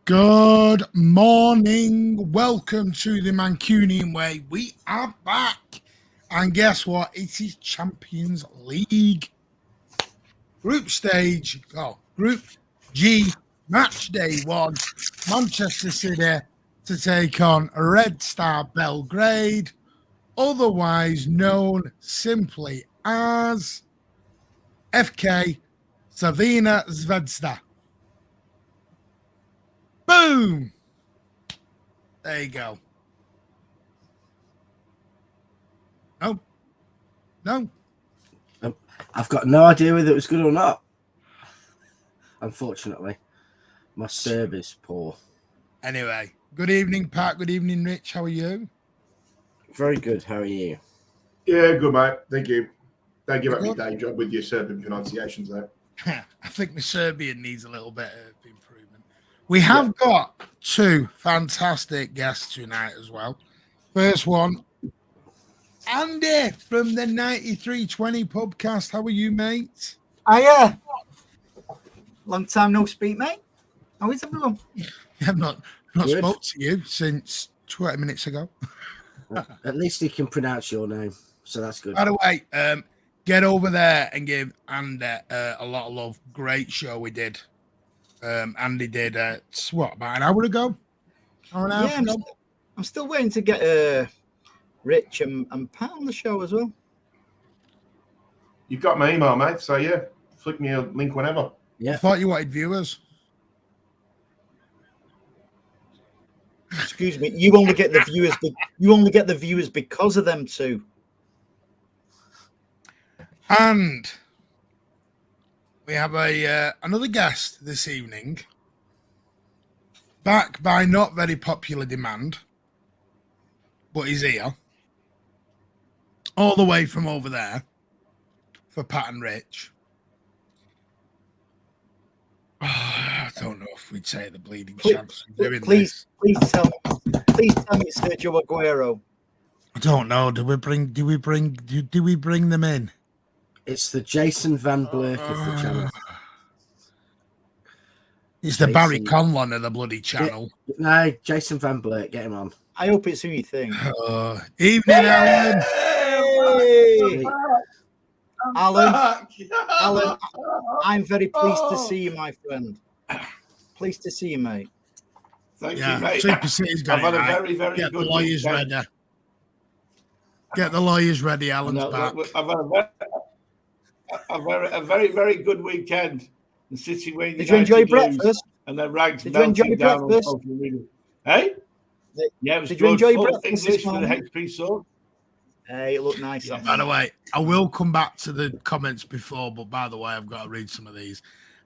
Good morning. Welcome to the Mancunian way. We are back. And guess what? It is Champions League. Group stage. Group G. Match day 1. Manchester City to take on Red Star Belgrade, otherwise known simply as FK CRVENA ZVEZDA. Boom! There you go. No. I've got no idea whether it was good or not. Unfortunately, my serve is poor. Anyway, good evening, Pat. Good evening, Rich. How are you? Very good. How are you? Yeah, good, mate. Thank you. Don't give up your day job with your Serbian pronunciations, though. I think my Serbian needs a little bit of improvement. We have got two fantastic guests tonight as well. First one, Andy from the 9320 podcast. How are you, mate? Hiya. Long time no speak, mate. How is everyone? I've not spoke to you since 20 minutes ago. At least he can pronounce your name, so that's good. By the way, get over there and give Andy a lot of love. Great show we did. Andy did about an hour ago? Hour and a half ago? I'm still waiting to get Rich and Pat on the show as well. You've got my email, mate. So yeah, flick me a link whenever. I thought you wanted viewers. Excuse me, you only get the viewers. You only get the viewers because of them two. And we have another guest this evening, back by not very popular demand, but he's here, all the way from over there for Pat and Rich. I don't know if we'd say the bleeding champs. Please tell me it's Sergio Aguero. I don't know. Do we bring them in? It's the Jason Van Blake of the channel. It's the Barry Conlon of the bloody channel. No, Jason Van Blake, get him on. I hope it's who you think. Evening, Alan. Hey. Alan, I'm very pleased to see you, my friend. Pleased to see you, mate. Thank you, mate. Super City's got I've had right. a very, very Get good the lawyers weekend. ready. Get the lawyers ready. Alan's back. I've had a very, very good weekend. The City win. Did you enjoy breakfast? And then ranked Did you enjoy breakfast? Hey? Yeah, it was Did good. you enjoy Full breakfast English this for the morning? HP sword. Hey, it looked nice. Yeah. By the way, I will come back to the comments before, but by the way, I've got to read some of these.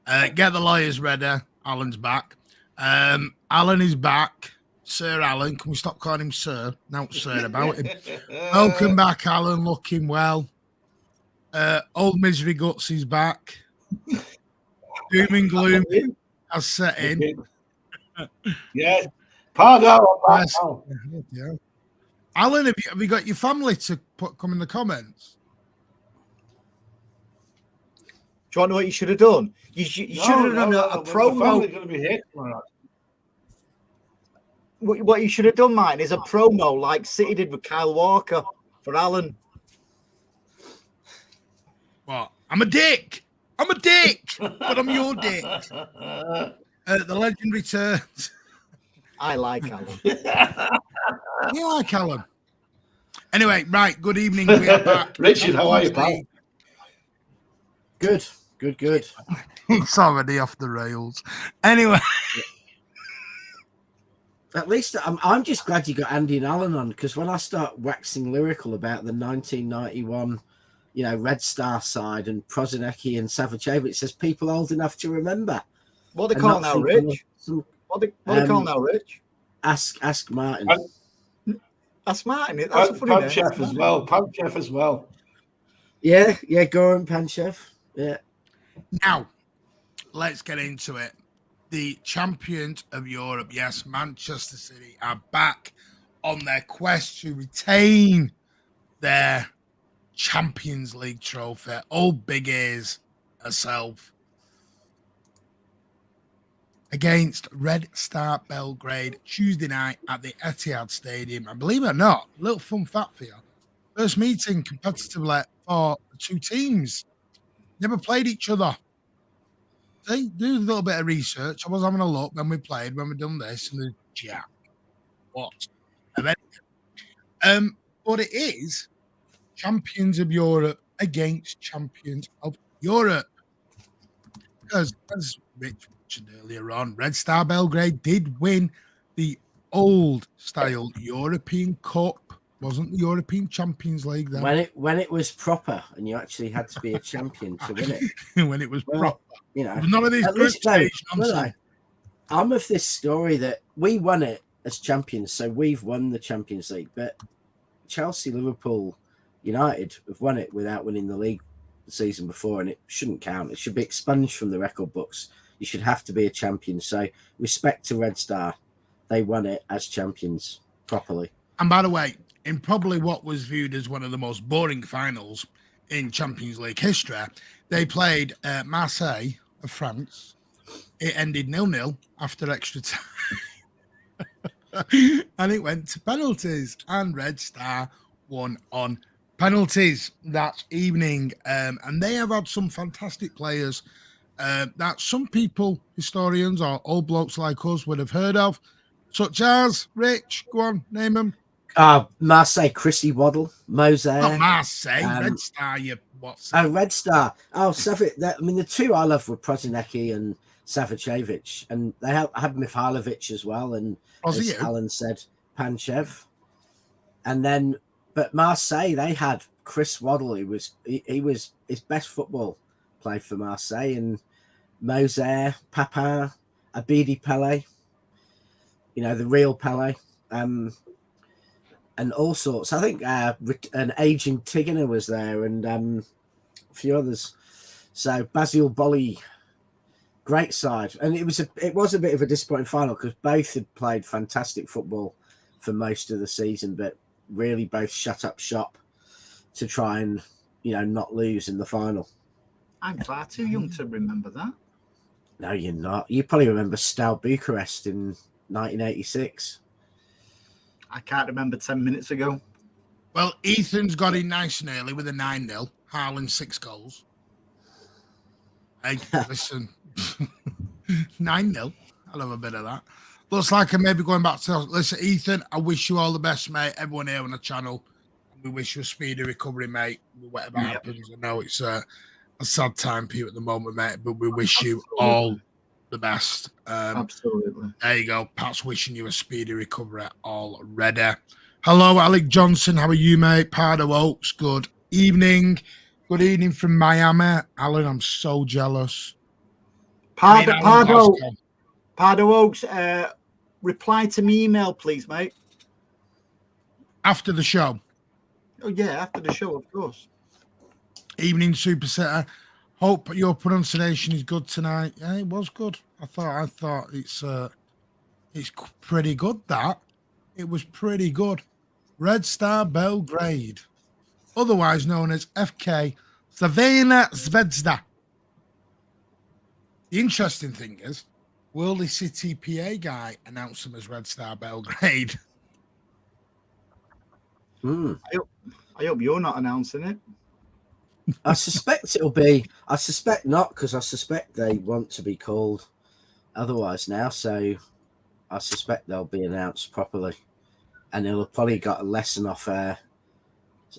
Get the lawyers ready. Alan's back. Alan is back. Sir Alan. Can we stop calling him Sir? No, Sir about him. Welcome back, Alan. Looking well. Old Misery Guts is back. Doom and gloom has set in. Yes. Pardon. Yeah. Alan, have you got your family to come in the comments? Do you want to know what you should have done? You should have done a promo. Going to be here tomorrow. What you should have done, mine, is a promo like City did with Kyle Walker for Alan. What? I'm a dick, but I'm your dick. The legend returns. I like Alan. You like Alan? Anyway, right. Good evening. We are back. Richard, how are you, pal? Good. It's already off the rails. Anyway. At least I'm just glad you got Andy and Alan on, because when I start waxing lyrical about the 1991, Red Star side and Prozinecki and Savajevic, there's people old enough to remember. What they call now, Rich? What they call now, Rich? Ask Martin. Ask Martin. That's a funny name. Chef as well. Pub Chef as well. Yeah, Goran Panchev. Yeah. Now, let's get into it. The champions of Europe, yes, Manchester City, are back on their quest to retain their Champions League trophy. Old Big Ears herself. against Red Star Belgrade Tuesday night at the Etihad Stadium. And believe it or not, a little fun fact for you. First meeting competitively for the two teams. Never played each other. See, do a little bit of research. I was having a look when we played, when we done this, and the what? But it is champions of Europe against champions of Europe. Because as Rich mentioned earlier on, Red Star Belgrade did win the old style European Cup. Wasn't the European Champions League then? When it was proper and you actually had to be a champion to win it. When it was proper. You know, None of these group stage nonsense. I'm of this story that we won it as champions, so we've won the Champions League, but Chelsea, Liverpool, United have won it without winning the league the season before, and it shouldn't count. It should be expunged from the record books. You should have to be a champion. So respect to Red Star. They won it as champions properly. And by the way, in probably what was viewed as one of the most boring finals in Champions League history, they played Marseille of France. It ended 0-0 after extra time. And it went to penalties, and Red Star won on penalties that evening. And they have had some fantastic players that some people, historians or old blokes like us, would have heard of, such as Rich. Go on, name them. Marseille, Chrissy Waddle, Moser. Not Marseille, Red Star. What's Red Star. Oh, I mean, the two I love were Prosinecki and Savicevic, and they had Mihailovic as well, and as Alan said, Panchev. And then, but Marseille, they had Chris Waddle, he was his best football played for Marseille, and Moser, Papin, Abidi Pele, the real Pele, and all sorts. I think an aging Tigana was there, and a few others. So Basil Bolly, great side, and it was a bit of a disappointing final because both had played fantastic football for most of the season, but really both shut up shop to try and not lose in the final. I'm far too young to remember that. No, you're not. You probably remember Steaua Bucharest in 1986. I can't remember 10 minutes ago. Well, Ethan's got in nice and early with a 9-0. Haaland 6 goals. Hey, listen. 9-0. I love a bit of that. Looks like I'm maybe going back to... Listen, Ethan, I wish you all the best, mate. Everyone here on the channel. We wish you a speedy recovery, mate. Whatever happens. I know it's a sad time for you at the moment, mate, but we wish you all the best. Absolutely. There you go. Pat's wishing you a speedy recovery already. Hello, Alec Johnson. How are you, mate? Pardo Oaks. Good evening. Good evening from Miami. Alan, I'm so jealous. Pardo Oaks, reply to me email, please, mate. After the show. Oh, yeah, after the show, of course. Evening, Super Setter. Hope your pronunciation is good tonight. Yeah, it was good. I thought it's pretty good, that. It was pretty good. Red Star Belgrade, otherwise known as FK CRVENA ZVEZDA. The interesting thing is, Worldy City PA guy announced them as Red Star Belgrade. I hope you're not announcing it. I suspect it'll be. I suspect not, because I suspect they want to be called otherwise now. So I suspect they'll be announced properly, and he'll have probably got a lesson off a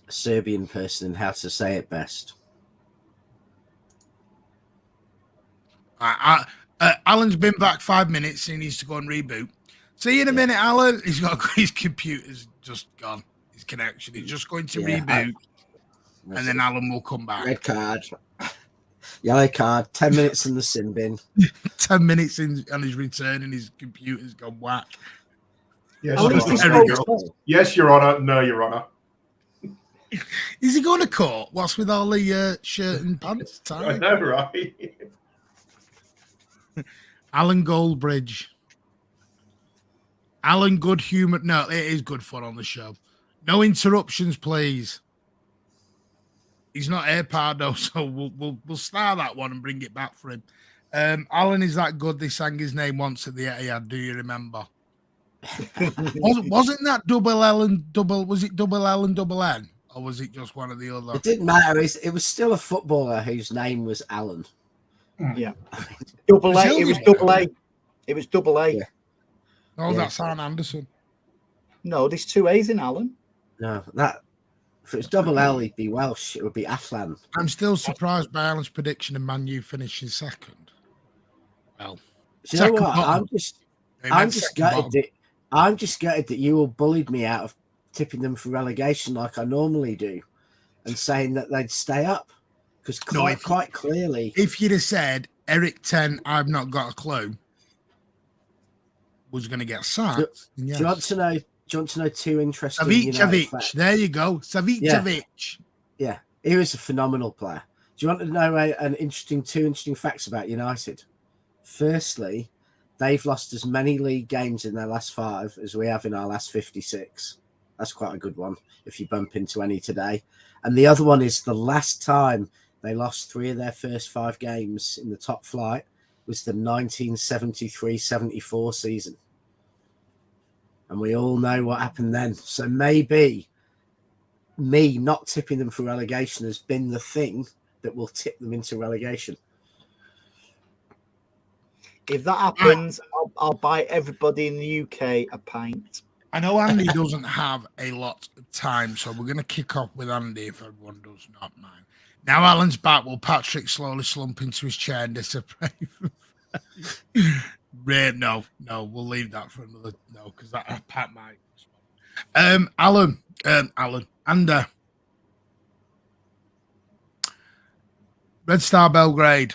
Serbian person in how to say it best. Alan's been back 5 minutes. He needs to go and reboot. See you in a minute, Alan. He's got his computer's just gone. His connection. He's just going to reboot. And then Alan will come back. Red card. Yellow card. 10 minutes in the sin bin. 10 minutes in on his return and his computer's gone whack. Yes, yes, Your Honour. No, Your Honour. Is he going to court? What's with all the shirt and pants tied? I know, right? Alan Goldbridge. Alan, good humour. No, it is good fun on the show. No interruptions, please. He's not here, Pardo, so we'll start that one and bring it back for him. Alan is that good. They sang his name once at the Etihad. Do you remember? Wasn't that double L and double? Was it double L and double N, or was it just one or the other? It didn't matter. It was still a footballer whose name was Alan. Yeah, double A. It was double A. It was double A. Yeah. Oh, that's Arne Anderson. No, there's 2 A's in Alan. No, that if it was double L, he'd be Welsh. It would be Aslan. I'm still surprised by Alan's prediction of Man U finishing second. Well, Do you know what? bottom. I'm just gutted that you all bullied me out of tipping them for relegation like I normally do, and saying that they'd stay up. Because quite clearly, if you'd have said Eric 10, I've not got a clue, was going to get sacked. do you want to know? Do you want to know 2 interesting United Savicevic. facts? There you go, Savicevic. Yeah, he was a phenomenal player. Do you want to know 2 interesting facts about United? Firstly, they've lost as many league games in their last 5 as we have in our last 56. That's quite a good one if you bump into any today. And the other one is the last time they lost 3 of their first 5 games in the top flight was the 1973-74 season. And we all know what happened then. So maybe me not tipping them for relegation has been the thing that will tip them into relegation. If that happens, I'll buy everybody in the UK a pint. I know Andy doesn't have a lot of time, so we're going to kick off with Andy if everyone does not mind. Now Alan's back, will Patrick slowly slump into his chair and disappear? No, we'll leave that for another. No, because that Pat might. Alan, and Red Star Belgrade.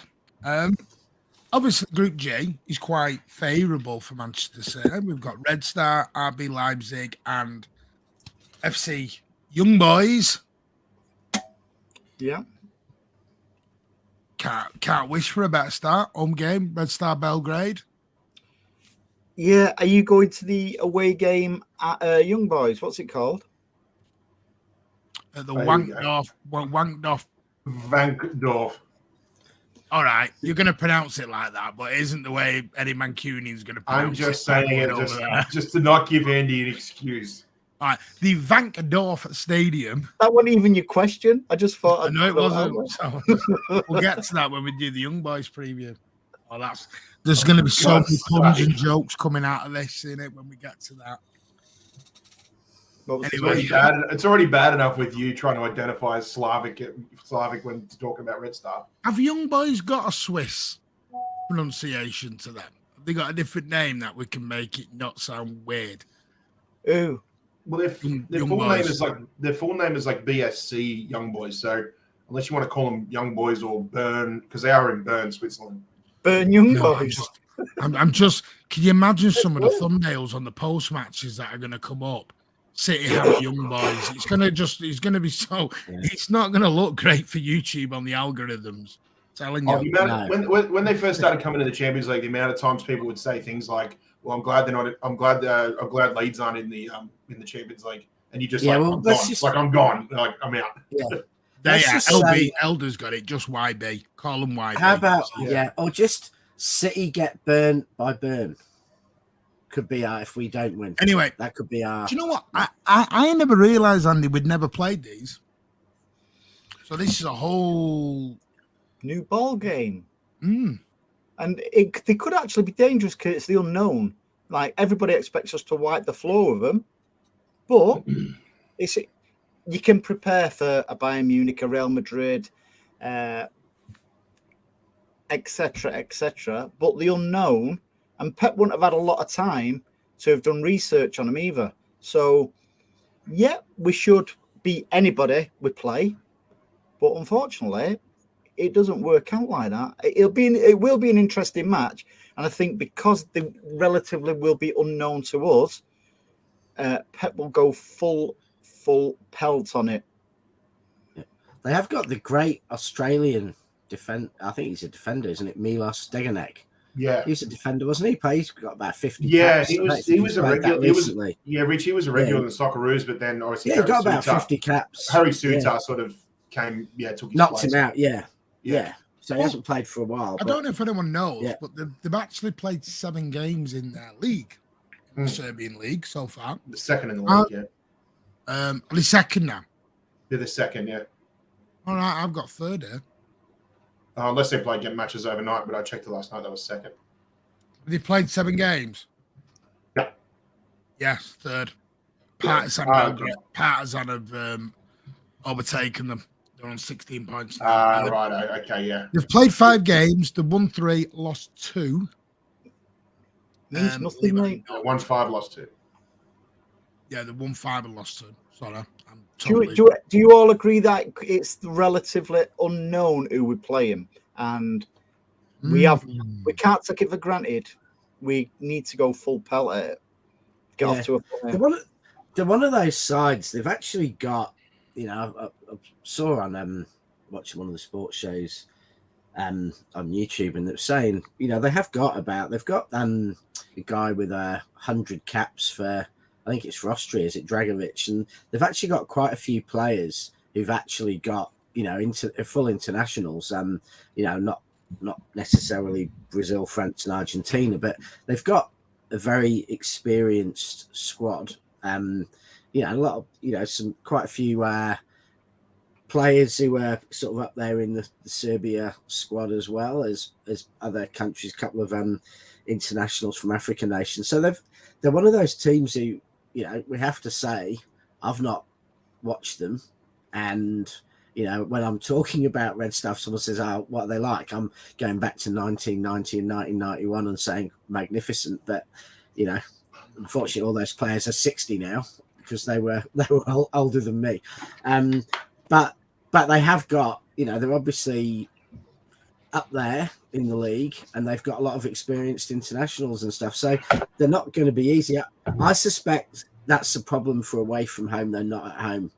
Obviously, Group G is quite favourable for Manchester City. We've got Red Star, RB Leipzig, and FC Young Boys. Yeah. Can't wish for a better start. Home game, Red Star Belgrade. Yeah. Are you going to the away game at Young Boys? What's it called? At the Wankdorf. Vankdorf. All right, you're going to pronounce it like that, but it isn't the way Eddie Mancunian's going to pronounce it. I'm just saying it just to not give Andy an excuse. All right, the Vankdorf Stadium. That wasn't even your question. I just thought. I know it wasn't. So we'll get to that when we do the Young Boys preview. Oh, there's going to be so many puns and jokes coming out of this in it when we get to that. Anyway, it's already bad enough with you trying to identify as Slavic when talking about Red Star. Have Young Boys got a Swiss pronunciation to them? Have they got a different name that we can make it not sound weird? Ooh. Well, their full name is like BSC Young Boys. So unless you want to call them Young Boys or Bern, because they are in Bern, Switzerland. Bern Young Boys. I'm just. Can you imagine some of the thumbnails on the post matches that are going to come up? City have Young Boys. It's going to be so. Yeah. It's not going to look great for YouTube on the algorithms. Telling you. When they first started coming to the Champions League, the amount of times people would say things like, "Well, I'm glad they're not. I'm glad Leeds aren't in the Champions League," and you just I'm gone. Like I'm out. Yeah. Elder's got it. Just YB. Call them YB. How about or just City get burnt by Bern? Could be if we don't win. Anyway, that could be our. Do you know what? I never realised, Andy, we'd never played these. So this is a whole new ball game. And they could actually be dangerous because it's the unknown. Like everybody expects us to wipe the floor with them, but you can prepare for a Bayern Munich, a Real Madrid, etc. But the unknown. And Pep wouldn't have had a lot of time to have done research on him either. So, yeah, we should beat anybody we play. But unfortunately, it doesn't work out like that. It will be an interesting match. And I think because they relatively will be unknown to us, Pep will go full pelt on it. They have got the great Australian defender. I think he's a defender, isn't it? Milos Degenek. Yeah, he was a defender, wasn't he? He's got about 50. Yeah, caps. he was a regular. Rich, he was a regular in the Socceroos, but then obviously he got about 50 caps. Harry Suter sort of took his knocked place. him out. Yeah. so he hasn't played for a while. I don't know if anyone knows, yeah. but they've actually played 7 games in their league, the Serbian league so far. The second in the league, Are they second now? They're the second, yeah. All right, I've got third here. Unless they played game matches overnight, but I checked it last night. That was second. They played 7 games. Yeah. Yes, third. Partizan, Partizan have overtaken them. They're on 16 points now. Right. Okay, yeah. They've played 5 games. They've won 3, lost 2. Means nothing, mate. Won 5, lost 2. Yeah, they won 5 and lost 2. Sorry. Do you all agree that it's relatively unknown who we play him, and we can't take it for granted? We need to go full pelt at it. Get off to a they're one of those sides. They've actually got, I saw on watching one of the sports shows on YouTube, and they're saying, they've got a guy with 100 caps for, I think it's for Austria, is it Dragovic? And they've actually got quite a few players who've actually got, into full internationals. Not necessarily Brazil, France, and Argentina, but they've got a very experienced squad. A lot of, quite a few players who are sort of up there in the Serbia squad, as well as other countries, a couple of internationals from African nations. So they're one of those teams who, we have to say, I've not watched them. And, when I'm talking about Red Stuff, someone says, "Oh, what are they like?" I'm going back to 1990 and 1991 and saying magnificent. But, unfortunately, all those players are 60 now because they were older than me. But they have got, they're obviously up there in the league, and they've got a lot of experienced internationals and stuff. So they're not going to be easy. I suspect that's the problem for away from home. They're not at home.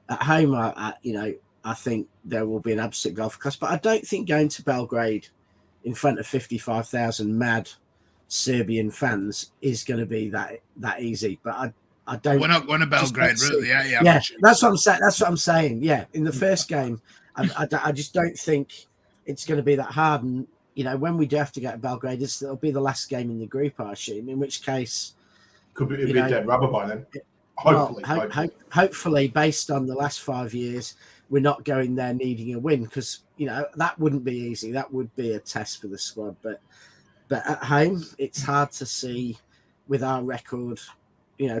At home, I think there will be an absolute golf class. But I don't think going to Belgrade in front of 55,000 mad Serbian fans is going to be that easy. But I don't. We're not going to Belgrade, really. Yeah. That's what I'm saying. That's what I'm saying. Yeah, in the first game, I just don't think it's going to be that hard. And when we do have to go to Belgrade, it'll be the last game in the group, I assume. In which case, could be a dead rubber by then. Hopefully, based on the last 5 years, we're not going there needing a win, because that wouldn't be easy. That would be a test for the squad. But at home, it's hard to see with our record.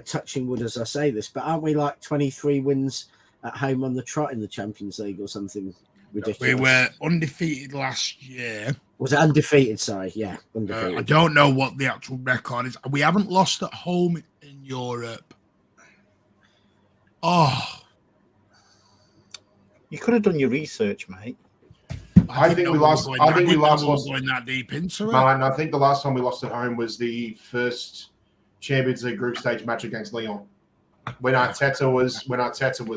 Touching wood as I say this, but aren't we like 23 wins at home on the trot in the Champions League or something ridiculous? We were undefeated last year. Was it undefeated? Sorry, yeah, undefeated. I don't know what the actual record is. We haven't lost at home in Europe. Oh, you could have done your research, mate. I think we lost. I think we lost going that deep into it. Man, I think the last time we lost at home was the first Champions League group stage match against Lyon when Arteta was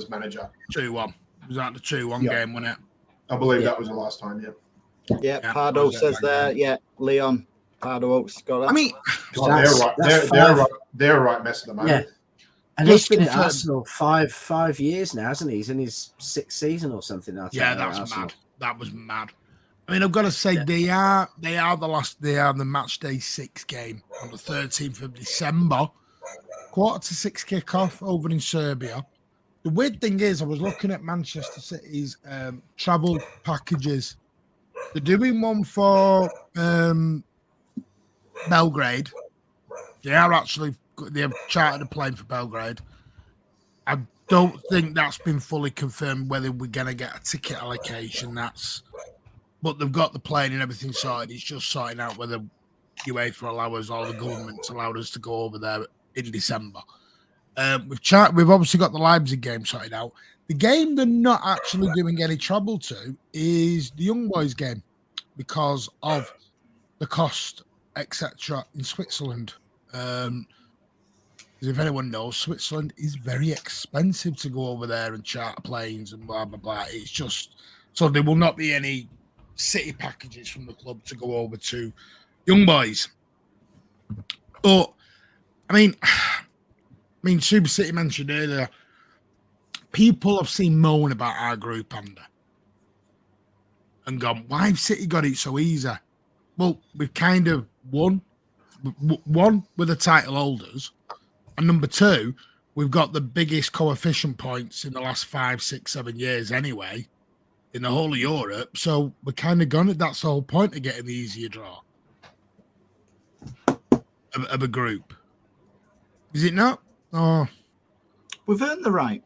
manager. 2-1. Was that the 2-1 game, wasn't it? I believe that was the last time. Yeah. Pardo says there. Yeah, Leon. Pardo Oaks got that. I mean, they're right mess of the moment. Yeah. And he's been at Arsenal five years now, hasn't he? He's in his 6th season or something. Yeah, that's mad. That was mad. I mean, I've got to say they are the match day 6 game on the 13th of December, 5:45 kickoff over in Serbia. The weird thing is, I was looking at Manchester City's travel packages. They're doing one for Belgrade. They have chartered a plane for Belgrade. I don't think that's been fully confirmed whether we're going to get a ticket allocation. But they've got the plane and everything sorted. It's just sorting out whether UEFA allow us or the government's allowed us to go over there in December. We've obviously got the Leipzig game sorted out. The game they're not actually doing any trouble to is the Young Boys game because of the cost, etc. in Switzerland. If anyone knows, Switzerland is very expensive to go over there and charter planes and blah, blah, blah. It's just, so there will not be any city packages from the club to go over to Young Boys. But, I mean, Super City mentioned earlier, people have seen moan about our group, and gone, why have City got it so easy? Well, we've kind of won. One, we're the title holders. And number two, we've got the biggest coefficient points in the last 5, 6, 7 years anyway, in the whole of Europe. So we're kind of gone. That's the whole point of getting the easier draw of a group. Is it not? Oh, we've earned the right.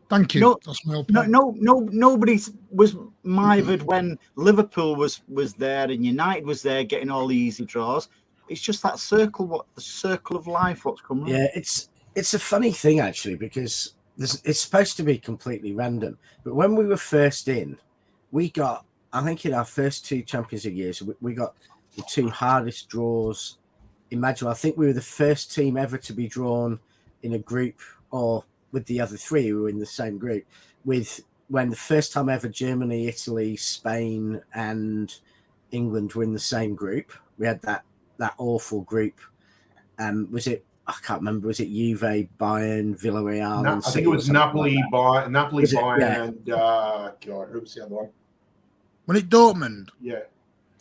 Thank you. No, that's my whole point. Nobody was mithered when Liverpool was there and United was there getting all the easy draws. It's just that circle, the circle of life, what's coming. Yeah, it's a funny thing actually, because it's supposed to be completely random. But when we were first in, we got, I think in our first 2 Champions League years, we got the 2 hardest draws imaginable. I think we were the first team ever to be drawn in a group or with the other 3 who were in the same group, when the first time ever Germany, Italy, Spain and England were in the same group. We had that awful group. Was it, I can't remember, was it Juve, Bayern, Villarreal? No, I think it was Napoli, like Bayern, yeah. and God, who was the other one? Was it Dortmund? Yeah.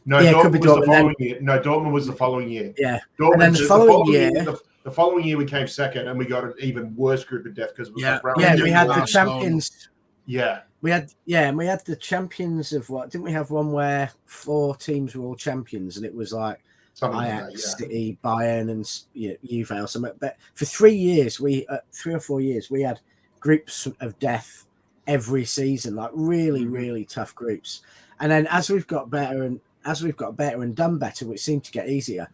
No, yeah, Dortmund was Dortmund, the following year. No, Dortmund was the following year. Yeah. Dortmund, and then the following year we came second, and we got an even worse group of death because we had the champions. Yeah. We had the champions of what? Didn't we have one where 4 teams were all champions, and it was like Ajax, City, Bayern, and Juve or something. But for 3 years, 3 or 4 years, we had groups of death every season, like really, really tough groups. And then as we've got better and done better, which seemed to get easier,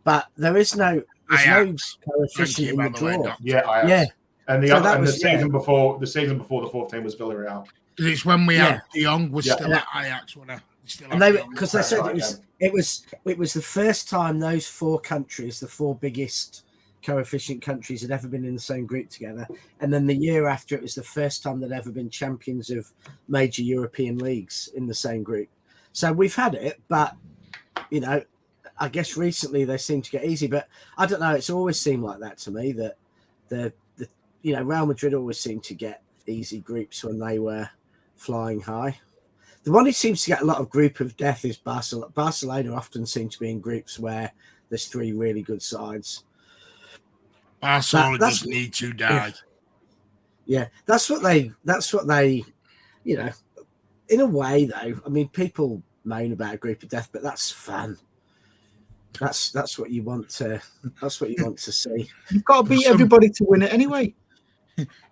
but there's no coefficient in the draw. Yeah. And the season before the 4th team was Villarreal. It's when we had De Jong was still at Ajax, and they because they said it was the first time those 4 countries, the 4 biggest coefficient countries, had ever been in the same group together. And then the year after, it was the first time they'd ever been champions of major European leagues in the same group. So we've had it, but I guess recently they seem to get easy. But I don't know. It's always seemed like that to me, that the Real Madrid always seemed to get easy groups when they were flying high. The one who seems to get a lot of group of death is Barcelona. Barcelona often seem to be in groups where there's 3 really good sides. Barcelona just need to die. Yeah, that's what they, in a way though. I mean, people moan about a group of death, but that's fun. That's what you want to. That's what you want to see. You've got to beat everybody to win it anyway.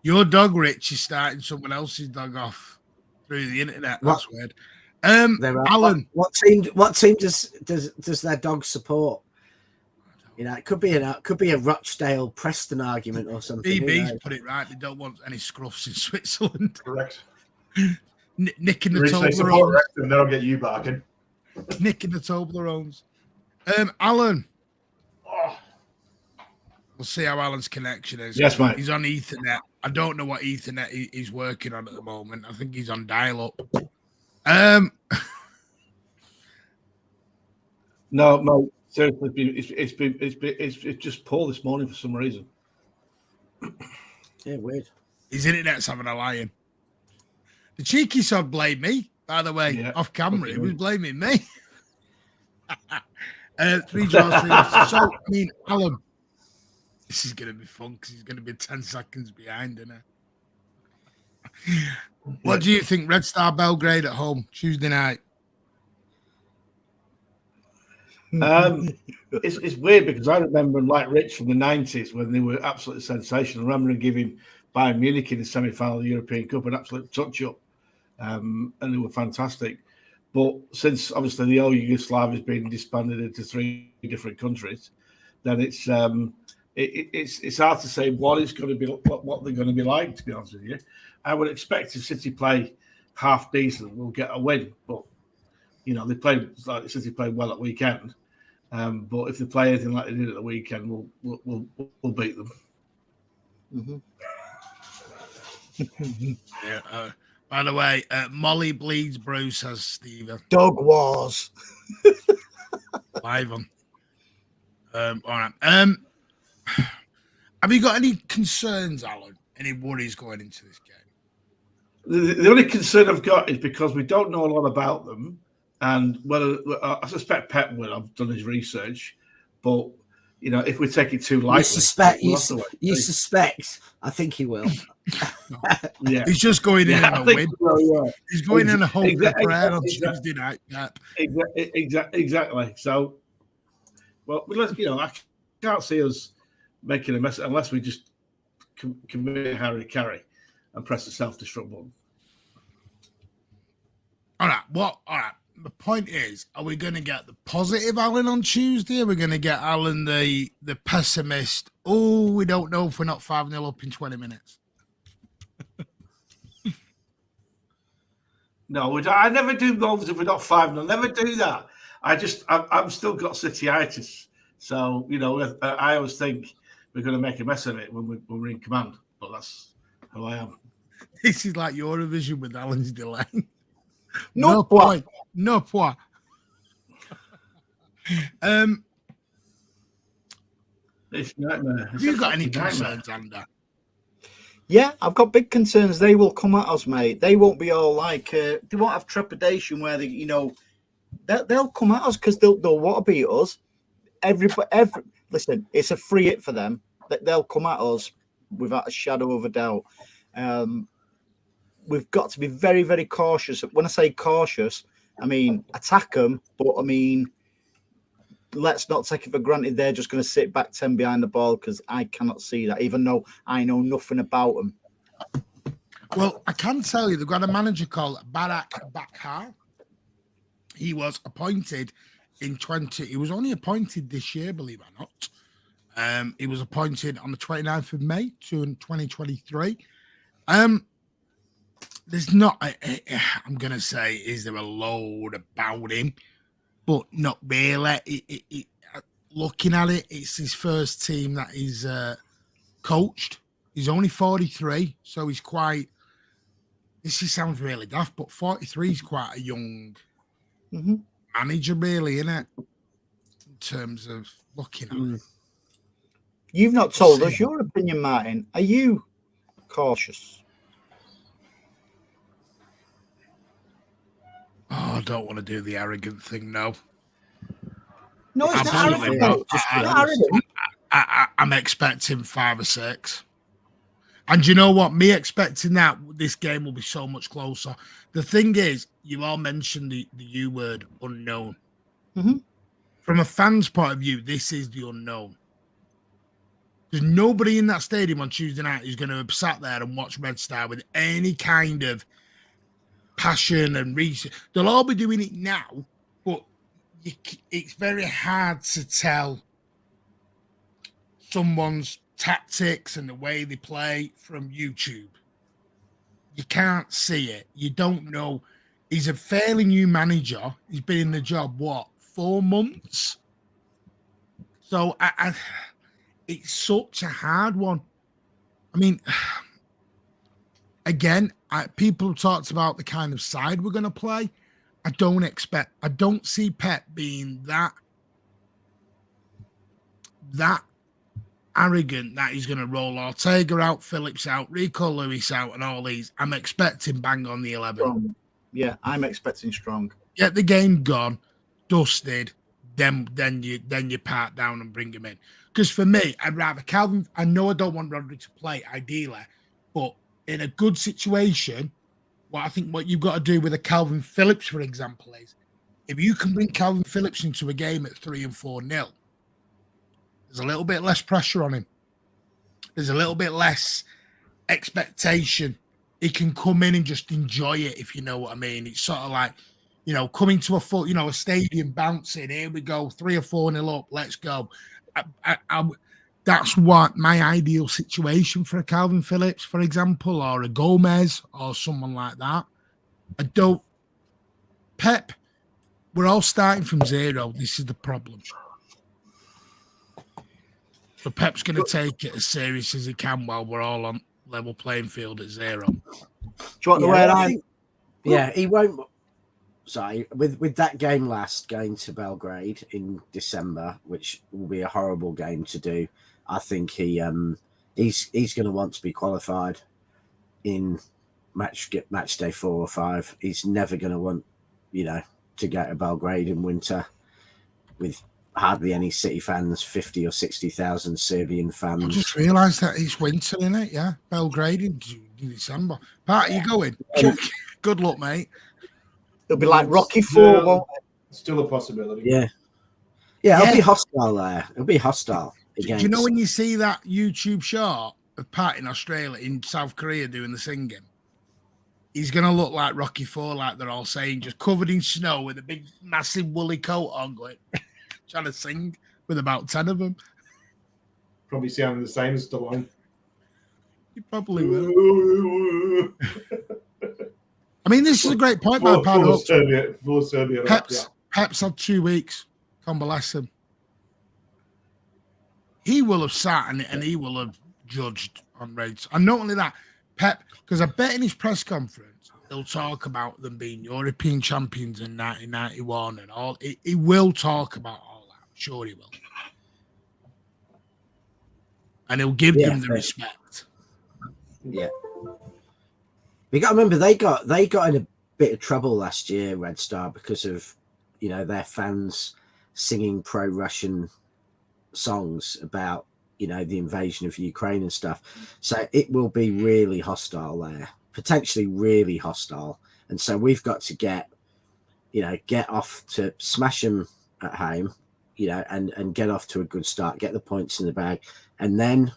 Your dog, Rich, is starting someone else's dog off through the internet. That's weird. Alan, what team does their dog support? It could be a Rochdale Preston argument or something. BB's put it right. They don't want any scruffs in Switzerland. Correct. Nicking the Toblerones. And that'll get you barking. Nicking the Toblerones. Alan. We'll see how Alan's connection is. Yes, mate. He's on Ethernet. I don't know what Ethernet he's working on at the moment. I think he's on dial-up. No, seriously, it's just poor this morning for some reason. Yeah, weird. His internet's having a lion. The cheeky sod blamed me, by the way, off camera. He was blaming me. 3 draws, 3 losses. So, I mean, Alan, this is going to be fun because he's going to be 10 seconds behind, isn't it? What do you think? Red Star Belgrade at home, Tuesday night. It's weird because I remember, like Rich from the 90s, when they were absolutely sensational. I remember giving Bayern Munich in the semi-final of the European Cup an absolute touch-up, and they were fantastic. But since obviously the old Yugoslavia has been disbanded into 3 different countries, then it's hard to say what it's going to be, what they're going to be like. To be honest with you, I would expect if City play half decent, we'll get a win. But they played like City played well at weekend. But if they play anything like they did at the weekend, we'll beat them. Mm-hmm. Yeah. By the way, Molly Bleeds Bruce has Steve. Dog Wars. Live on. All right. Have you got any concerns, Alan? Any worries going into this game? the only concern I've got is because we don't know a lot about them, and whether I suspect Pep will have done his research, but if we take it too lightly, you suspect. I think he will. Yeah, he's just going in and win. So, yeah. He's going in a hope and prayer on Tuesday night. Pep. Exactly. So, well, let's I can't see us making a mess unless we just commit Harry Carey and press the self-destruct button. All right. The point is, are we going to get the positive Alan on Tuesday? Are we going to get Alan the pessimist? Oh, we don't know if we're not 5-0 up in 20 minutes. No, I never do goals if we're not 5-0. I'll never do that. I've still got cityitis. So, I always think we're going to make a mess of it when we're in command. But that's how I am. This is like Eurovision with Alan's delay. No point. No point. It's nightmare. Have you got any concerns, Ander? Yeah, I've got big concerns. They will come at us, mate. They won't be all like they won't have trepidation where they, they'll come at us because they'll want to beat us. Listen, it's a free hit for them. They'll come at us without a shadow of a doubt. We've got to be very, very cautious. When I say cautious, I mean attack them, but I mean let's not take it for granted they're just going to sit back 10 behind the ball, because I cannot see that, even though I know nothing about them. Well, I can tell you they've got a manager called Barak Bakhar. He was appointed he was only appointed this year, believe it or not. He was appointed on the 29th of May, 2023. There's not, I'm going to say, is there a load about him? But not really. Looking at it, it's his first team that he's coached. He's only 43, so he's quite. This sounds really daft, but 43 is quite a young manager, really, isn't it? In terms of looking at it. You've not told us your opinion, Martin. Are you cautious? Oh, I don't want to do the arrogant thing, no. No, it's not arrogant. I'm expecting 5 or 6. And you know what? Me expecting that this game will be so much closer. The thing is, you all mentioned the U word, unknown. From a fan's point of view, this is the unknown. There's nobody in that stadium on Tuesday night who's going to have sat there and watched Red Star with any kind of passion and research. They'll all be doing it now, but it's very hard to tell someone's tactics and the way they play from YouTube. You can't see it. You don't know. He's a fairly new manager. He's been in the job, 4 months? So it's such a hard one. I mean, again, people talked about the kind of side we're going to play. I don't see Pep being that arrogant that he's going to roll Ortega out, Phillips out, Rico Lewis out, and all these. I'm expecting bang on the 11. Strong. Yeah, I'm expecting strong. Get the game gone, dusted, then you part down and bring him in. Because for me, I'd rather Calvin. I know I don't want Rodri to play ideally, but in a good situation, what you've got to do with a Calvin Phillips, for example, is if you can bring Calvin Phillips into a game at 3 and 4-0, there's a little bit less pressure on him. There's a little bit less expectation. He can come in and just enjoy it, if you know what I mean. It's sort of like, coming to a stadium, bouncing. Here we go, 3 or 4-0 up. Let's go. That's what my ideal situation for a Calvin Phillips, for example, or a Gomez or someone like that. Pep, we're all starting from 0. This is the problem. So Pep's going to take it as serious as he can while we're all on level playing field at 0. Do you want the way I think? Yeah, he won't. Sorry, with that game last going to Belgrade in December, which will be a horrible game to do. I think he's going to want to be qualified in match day 4 or 5. He's never going to want, to go to Belgrade in winter with hardly any City fans, 50 or 60,000 Serbian fans. I just realised that it's winter, isn't it? Yeah, Belgrade in December. Pat, you going? Good luck, mate. It'll be like Rocky 4, won't it? Still a possibility. Yeah, it'll be hostile there. It'll be hostile. Do you know when you see that YouTube shot of Pat in Australia, in South Korea doing the singing? He's going to look like Rocky 4, like they're all saying, just covered in snow with a big, massive woolly coat on, going, trying to sing with about 10 of them. Probably sounding the same as Stallone. You probably will. I mean, this is a great point by Paddock. Full Serbia. Pep's had 2 weeks. Convalescent. He will have sat and he will have judged on rates. And not only that, Pep, because I bet in his press conference, he'll talk about them being European champions in 1991 and all. He will talk about all that. I'm sure he will. And he'll give them the respect. Yeah. You got to remember, they got in a bit of trouble last year, Red Star, because of, their fans singing pro-Russian songs about, the invasion of Ukraine and stuff. So it will be really hostile there, potentially really hostile. And so we've got to get off to smash them at home, and get off to a good start, get the points in the bag. And then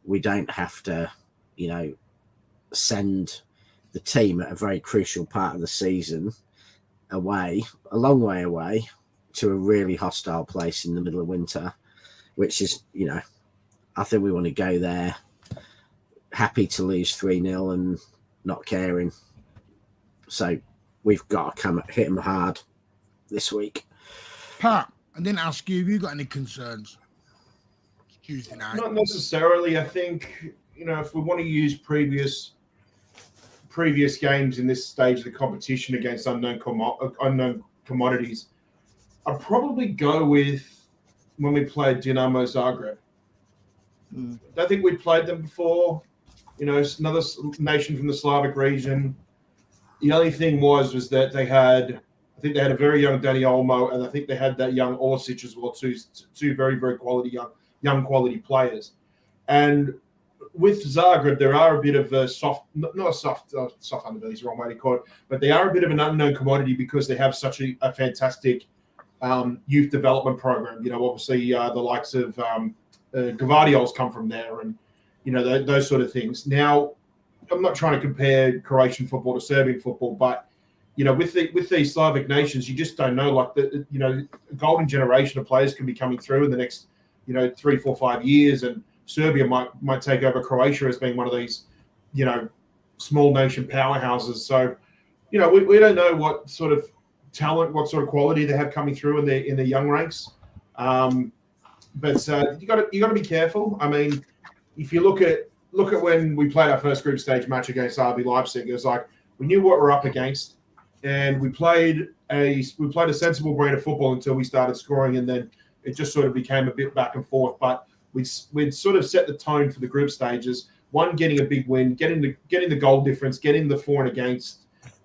we don't have to, send the team at a very crucial part of the season away, a long way away, to a really hostile place in the middle of winter, which is, I think we want to go there happy to lose 3-0 and not caring. So we've got to hit them hard this week. Pat, I didn't ask you, have you got any concerns? It's Tuesday night. Not necessarily. I think, if we want to use previous games in this stage of the competition against unknown commodities, I'd probably go with when we played Dinamo Zagreb. I don't think we'd played them before. It's another nation from the Slavic region. The only thing was that they had a very young Dani Olmo, and I think they had that young Orsic as well, two very, very quality young quality players. And with Zagreb, there are a bit of a soft underbelly is the wrong way to call it, but they are a bit of an unknown commodity because they have such a fantastic youth development program. Obviously the likes of Gvardiols come from there, and those sort of things. Now, I'm not trying to compare Croatian football to Serbian football, but with these Slavic nations, you just don't know. Like a golden generation of players can be coming through in the next 3, 4, 5 years, and Serbia might take over Croatia as being one of these small nation powerhouses. So we don't know what sort of talent, what sort of quality they have coming through in the young ranks. But you got to be careful. I mean, if you look at when we played our first group stage match against RB Leipzig, it was like we knew what we're up against, and we played a sensible brand of football until we started scoring, and then it just sort of became a bit back and forth. But we'd sort of set the tone for the group stages. One, getting a big win, getting the goal difference, getting the for and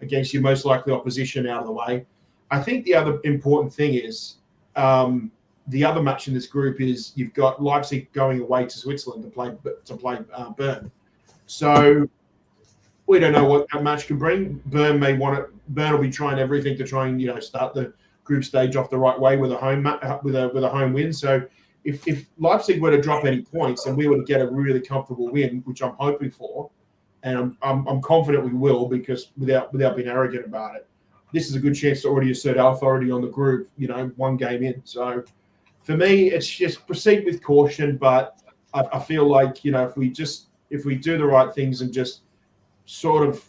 against your most likely opposition out of the way. I think the other important thing is the other match in this group is you've got Leipzig going away to Switzerland to play Bern. So we don't know what that match can bring. Bern will be trying everything to try and start the group stage off the right way with a home win. So if Leipzig were to drop any points and we were to get a really comfortable win, which I'm hoping for, and I'm confident we will, because without being arrogant about it, this is a good chance to already assert our authority on the group, one game in. So for me, it's just proceed with caution. But I feel like, if we do the right things and just sort of,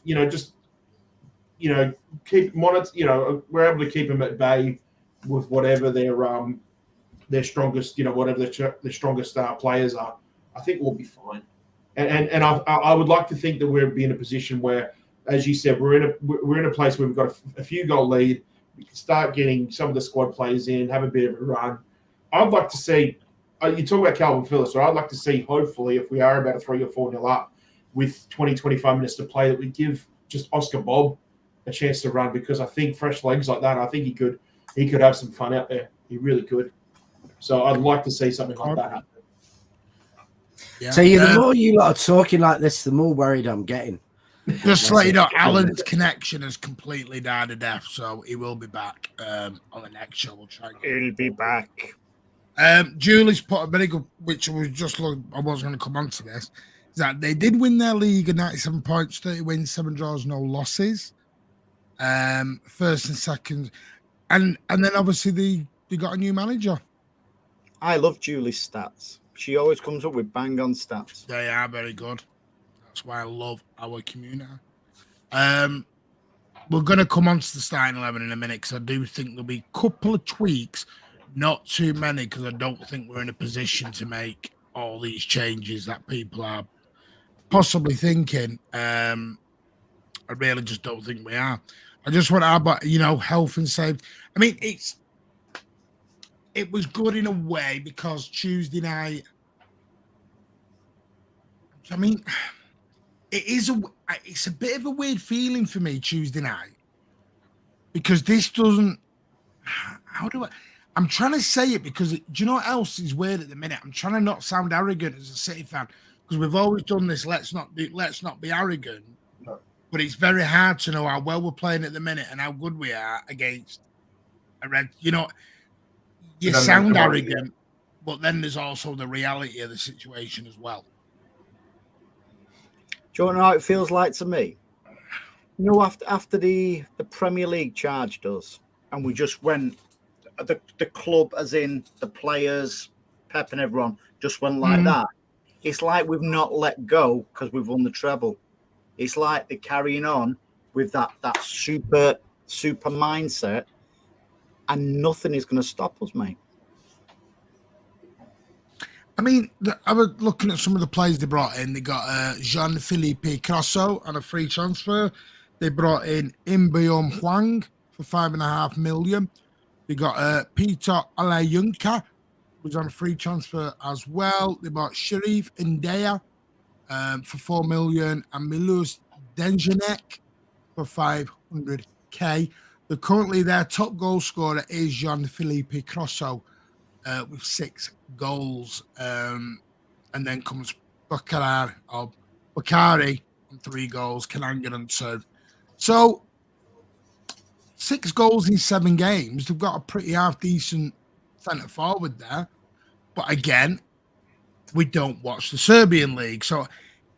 keep monitor, we're able to keep them at bay with whatever their strongest, whatever the strongest players are, I think we'll be fine. And I would like to think that we'll be in a position where, as you said, we're in a place where we've got a few goal lead. We can start getting some of the squad players in, have a bit of a run. I'd like to see, you talk about Calvin Phillips, so I'd like to see, hopefully, if we are about a 3 or 4-0 up with 20, 25 minutes to play, that we give just Oscar Bob a chance to run, because I think fresh legs like that, I think he could have some fun out there. He really could. So I'd like to see something like that happen. Yeah. So the more you lot are talking like this, the more worried I'm getting. Just to let you know, Alan's connection has completely died a death, so he will be back on the next show. We'll try. He'll be back. Julie's put a very good, which was just I was going to come on to this, is that they did win their league at 97 points, 30 wins, 7 draws, no losses. First and second, and then obviously they got a new manager. I love Julie's stats. She always comes up with bang on stats. They are very good. That's why I love our community. We're going to come on to the starting 11 in a minute, because I do think there'll be a couple of tweaks, not too many, because I don't think we're in a position to make all these changes that people are possibly thinking. I really just don't think we are. I just want to add about, health and safety. I mean, it was good in a way, because Tuesday night, I mean, it's a bit of a weird feeling for me Tuesday night, because this doesn't, I'm trying to say it, because do you know what else is weird at the minute? I'm trying to not sound arrogant as a City fan, because we've always done this, let's not be arrogant. No. But it's very hard to know how well we're playing at the minute and how good we are against a red. You sound arrogant, but then there's also the reality of the situation as well. Do you want to know how it feels like to me? After the Premier League charged us, and we just went, the club, as in the players, Pep and everyone, just went like that. It's like we've not let go because we've won the treble. It's like they're carrying on with that super mindset, and nothing is going to stop us, mate. I mean, I was looking at some of the players they brought in. They got Jean-Philippe Crosso on a free transfer. They brought in Imbyom Hwang for $5.5 million. They got Peter Alayunka, who's on a free transfer as well. They bought Sharif Ndea for $4 million, and Milus Denjanek for $500K. Currently their top goal scorer is Jean-Philippe Crosso with 6 goals. And then comes Bakari on 3 goals, Kananga on 2. So 6 goals in 7 games. They've got a pretty half-decent centre forward there. But again, we don't watch the Serbian league. So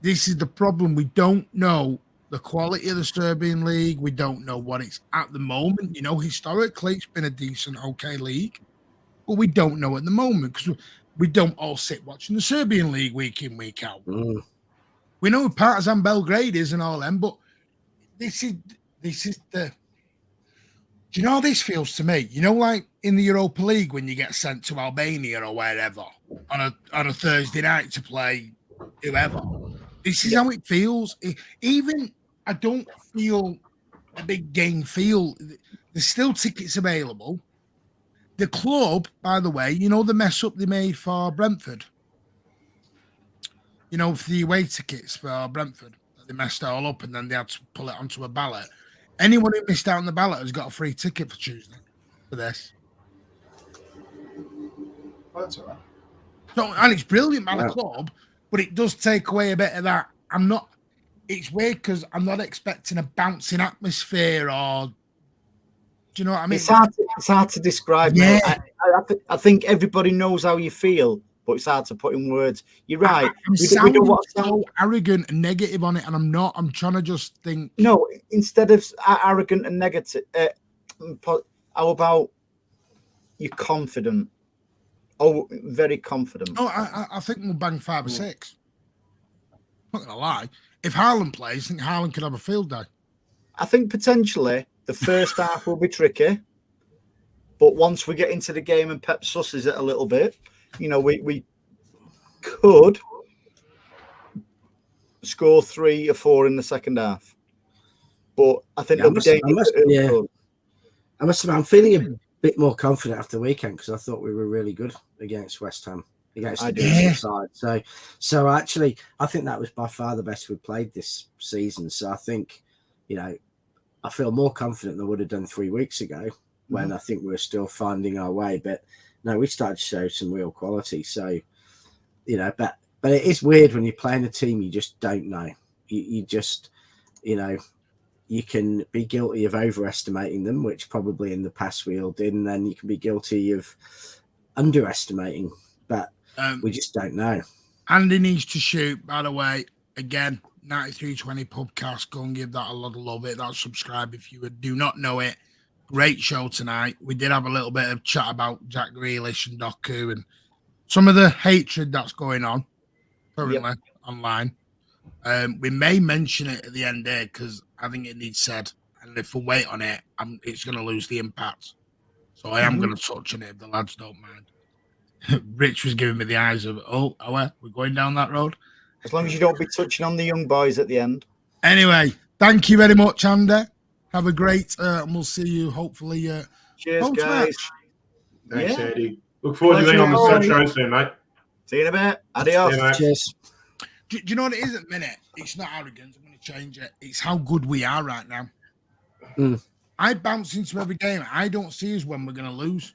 this is the problem. We don't know the quality of the Serbian league. We don't know what it's at the moment. Historically, it's been a decent, okay league. But we don't know at the moment, because we don't all sit watching the Serbian league week in, week out. We know who Partizan Belgrade is and all them, but this is the... Do you know how this feels to me? Like in the Europa League when you get sent to Albania or wherever on a Thursday night to play whoever. This is how it feels. Even I don't feel a big game feel. There's still tickets available. The club, by the way, the mess up they made for Brentford. For the away tickets for Brentford. They messed it all up and then they had to pull it onto a ballot. Anyone who missed out on the ballot has got a free ticket for Tuesday for this. Oh, that's all right. So, and it's brilliant by the club, but it does take away a bit of that. It's weird because I'm not expecting a bouncing atmosphere or, do you know what I mean? It's hard to describe. Yeah. I think everybody knows how you feel, but it's hard to put in words. You're right. I'm sounding so arrogant and negative on it, and I'm not. I'm trying to just think. No, instead of arrogant and negative, how about you're confident? Oh, very confident. Oh, I think we'll bang 5 or 6. Not gonna lie. If Haaland plays, I think Haaland could have a field day. I think potentially the first half will be tricky, but once we get into the game and Pep susses it a little bit, we could score 3 or 4 in the second half. But I think I'm feeling a bit more confident after the weekend because I thought we were really good against West Ham, against the decent side. So actually, I think that was by far the best we played this season. So I think, I feel more confident than I would have done 3 weeks ago when I think we were still finding our way. But no, we started to show some real quality. So, but it is weird when you're playing a team you just don't know. You just, you can be guilty of overestimating them, which probably in the past we all did, and then you can be guilty of underestimating. But we just don't know. Andy needs to shoot, by the way. Again, 9320 podcast. Go and give that a lot of love. That subscribe if you do not know it. Great show tonight. We did have a little bit of chat about Jack Grealish and Doku and some of the hatred that's going on currently online. We may mention it at the end there because I think it needs said. And if we wait on it, it's going to lose the impact. So I am going to touch on it if the lads don't mind. Rich was giving me the eyes of, we're going down that road. As long as you don't be touching on the young boys at the end. Anyway, thank you very much, Andy. Have a great, and we'll see you hopefully. Cheers, guys. Thanks, Andy. Look forward to being on the show soon, mate. See you in a bit. Adios. Yeah, Cheers. Do you know what it is at the minute? It's not arrogance. I'm going to change it. It's how good we are right now. I bounce into every game. I don't see us when we're going to lose.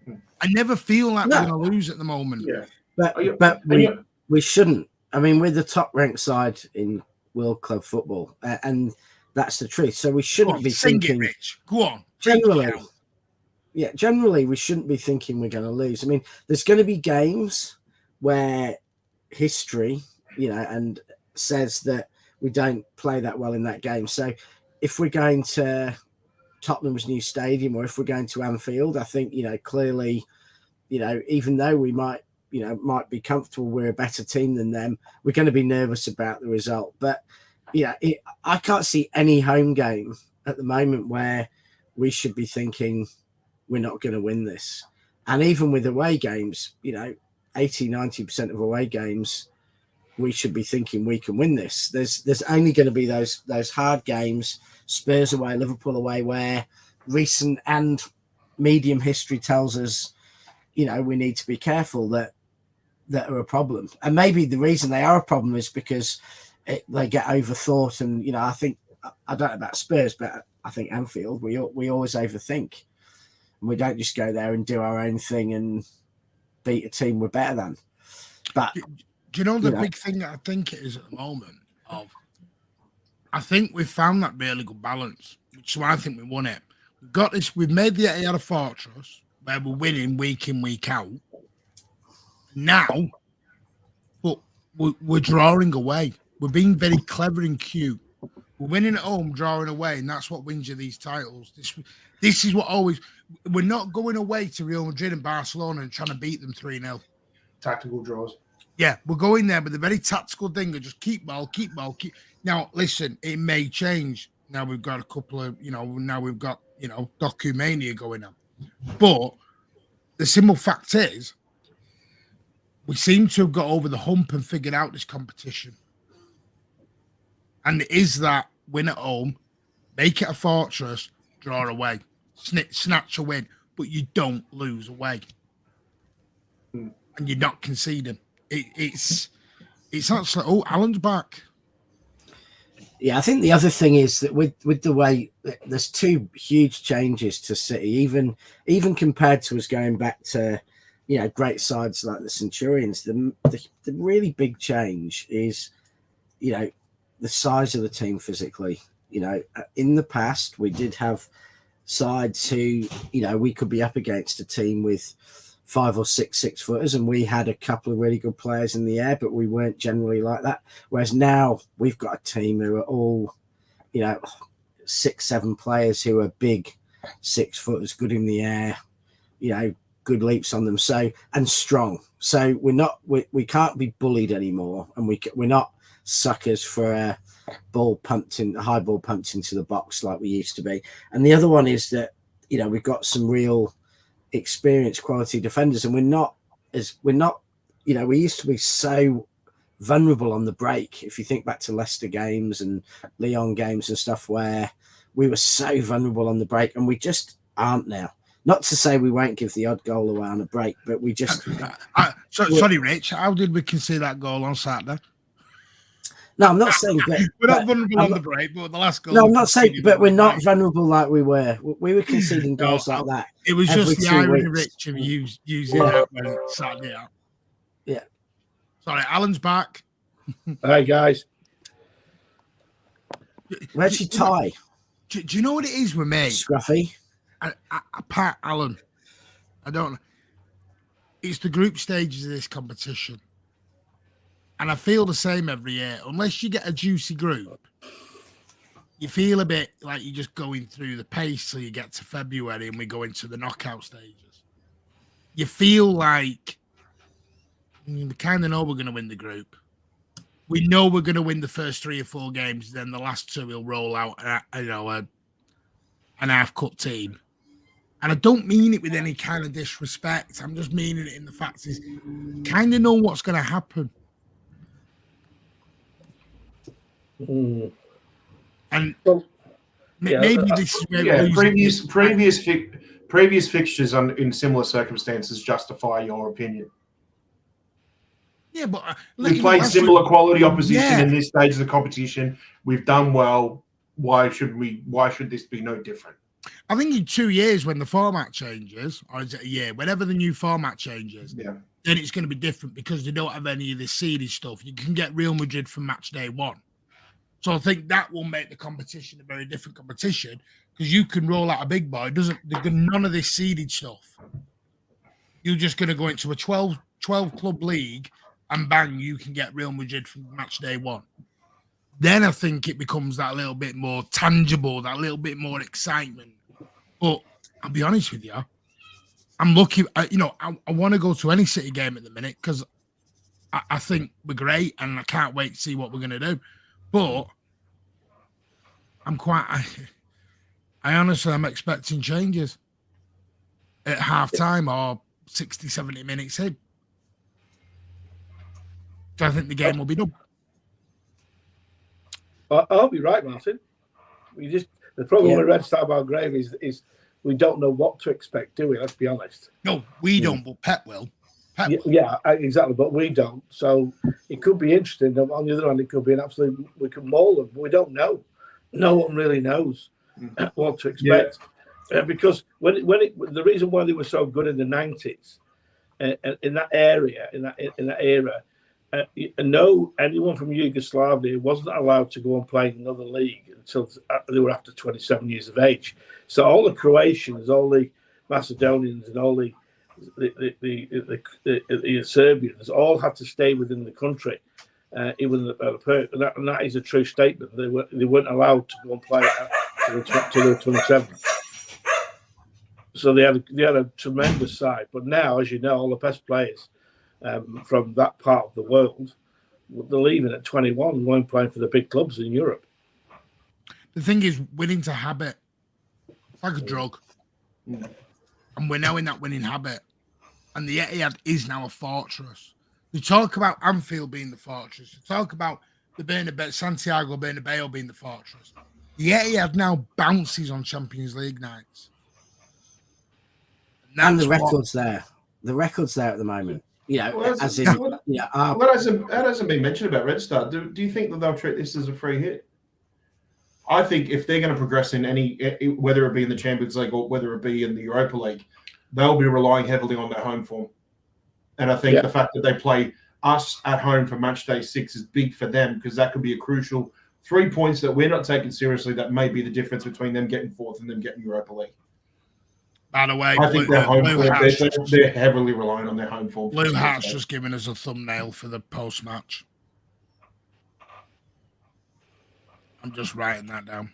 I never feel like we're going to lose at the moment. Yeah. But we shouldn't. I mean, we're the top ranked side in world club football, and that's the truth. So we shouldn't be thinking. It, Rich. Go on. Generally, we shouldn't be thinking we're going to lose. I mean, there's going to be games where history, and says that we don't play that well in that game. So if we're going to Tottenham's new stadium or if we're going to Anfield, I think, clearly, even though we might be comfortable, we're a better team than them, we're going to be nervous about the result. But I can't see any home game at the moment where we should be thinking we're not going to win this. And even with away games, 80-90% of away games, we should be thinking we can win this. There's only going to be those hard games, Spurs away, Liverpool away, where recent and medium history tells us, we need to be careful that are a problem. And maybe the reason they are a problem is because they get overthought. And, I think, I don't know about Spurs, but I think Anfield, we always overthink. And we don't just go there and do our own thing and beat a team we're better than. But do you know the big thing that I think it is at the moment? I think we've found that really good balance, which is why I think we won it. We've got this. We've made the Etihad a fortress where we're winning week in, week out. Now, but we're drawing away. We're being very clever and cute. We're winning at home, drawing away, and that's what wins you these titles. This is what always. We're not going away to Real Madrid and Barcelona and trying to beat them 3-0. Tactical draws. Yeah, we're going there with a very tactical thing of just keep ball. Now, listen, it may change. Now we've got a couple of, now we've got, Doku mania going on. But the simple fact is, we seem to have got over the hump and figured out this competition. And it is that win at home, make it a fortress, draw away, snatch a win, but you don't lose away. And you're not conceding. It's actually, Alan's back. Yeah, I think the other thing is that with the way there's two huge changes to City, even compared to us going back to great sides like the Centurions. The really big change is the size of the team physically. In the past we did have sides who we could be up against a team with 5 or 6 6-footers, and we had a couple of really good players in the air, but we weren't generally like that. Whereas now we've got a team who are all, 6-7 players who are big 6-footers, good in the air, good leaps on them, and strong. So we can't be bullied anymore, and we're not suckers for a high ball pumped into the box like we used to be. And the other one is that we've got some real experienced quality defenders, and we used to be so vulnerable on the break. If you think back to Leicester games and Lyon games and stuff, where we were so vulnerable on the break, and we just aren't now. Not to say we won't give the odd goal away on a break, but we just. Sorry, Rich. How did we concede that goal on Saturday? No, I'm not saying, we're not vulnerable on the break, but the last goal. No, I'm not saying, but we're not vulnerable like we were. We were conceding goals like that. It was every just the 2 irony, weeks. Rich, of using that when Saturday out. Yeah. Sorry, Alan's back. Hi, guys. Where's your tie? Do you know what it is with me? Scruffy. Pat, Alan, I don't know. It's the group stages of this competition. And I feel the same every year. Unless you get a juicy group, you feel a bit like you're just going through the pace till you get to February and we go into the knockout stages. You feel like we kind of know we're going to win the group. We know we're going to win the first 3 or 4 games. Then the last 2 will roll out, an half-cut team. And I don't mean it with any kind of disrespect. I'm just meaning it in the fact is kind of know what's going to happen. Mm. And yeah, maybe this is where previous fixtures in similar circumstances justify your opinion. Yeah, but we played similar quality opposition in this stage of the competition. We've done well. Why should this be no different? I think in 2 years when the format changes, or is it a year, whenever the new format changes, then it's going to be different because they don't have any of this seeded stuff. You can get Real Madrid from match day 1. So I think that will make the competition a very different competition because you can roll out a big boy. None of this seeded stuff. You're just going to go into a 12 club league and bang, you can get Real Madrid from match day 1. Then I think it becomes that little bit more tangible, that little bit more excitement. But I'll be honest with you, I'm lucky. I want to go to any City game at the minute because I think we're great and I can't wait to see what we're going to do. But I'm expecting changes at half-time or 60, 70 minutes in. So I think the game will be done. I'll be right, Martin. The problem with Red Star Belgrade is we don't know what to expect, do we? Let's be honest. No, we don't, but Pep will. Yeah, exactly, but we don't. So it could be interesting. On the other hand, it could be an absolute. We could maul them. We don't know. No one really knows what to expect because the reason why they were so good in the 90s, in that area, in that era. No, anyone from Yugoslavia wasn't allowed to go and play in another league until they were after 27 years of age. So all the Croatians, all the Macedonians, and all the Serbians all had to stay within the country. Even and that is a true statement. They weren't allowed to go and play until they were 27. So they had a tremendous side. But now, as you know, all the best players from that part of the world, they're leaving at 21 and going playing for the big clubs in Europe. The thing is, winning's a habit. It's like a drug. And we're now in that winning habit. And the Etihad is now a fortress. They talk about Anfield being the fortress. They talk about the Santiago Bernabeu being the fortress. The Etihad now bounces on Champions League nights. And the record's there. The record's there at the moment. That hasn't been mentioned about Red Star. Do you think that they'll treat this as a free hit? I think if they're going to progress in whether it be in the Champions League or whether it be in the Europa League, they'll be relying heavily on their home form. And I think the fact that they play us at home for match day 6 is big for them because that could be a crucial 3 points that we're not taking seriously. That may be the difference between them getting 4th and them getting Europa League. By the way, I think they're heavily relying on their home form. Blue Hat's just giving us a thumbnail for the post-match. I'm just writing that down.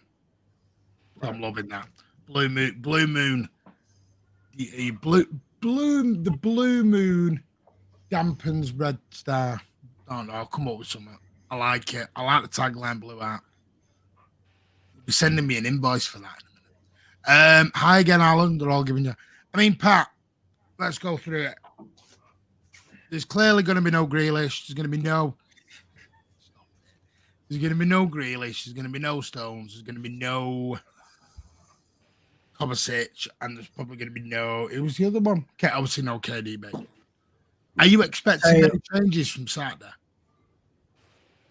I'm loving that. Blue moon. The blue moon dampens Red Star. Oh no, I'll come up with something. I like it. I like the tagline Blue Hat. You'll be sending me an invoice for that. Hi again, Alan. They're all giving you. I mean, Pat, let's go through it. There's clearly going to be no Grealish. There's going to be no Grealish. There's going to be no Stones. There's going to be no Kovacic. And there's probably going to be no... It was the other one. Obviously no KDB. Are you expecting any changes from Saturday?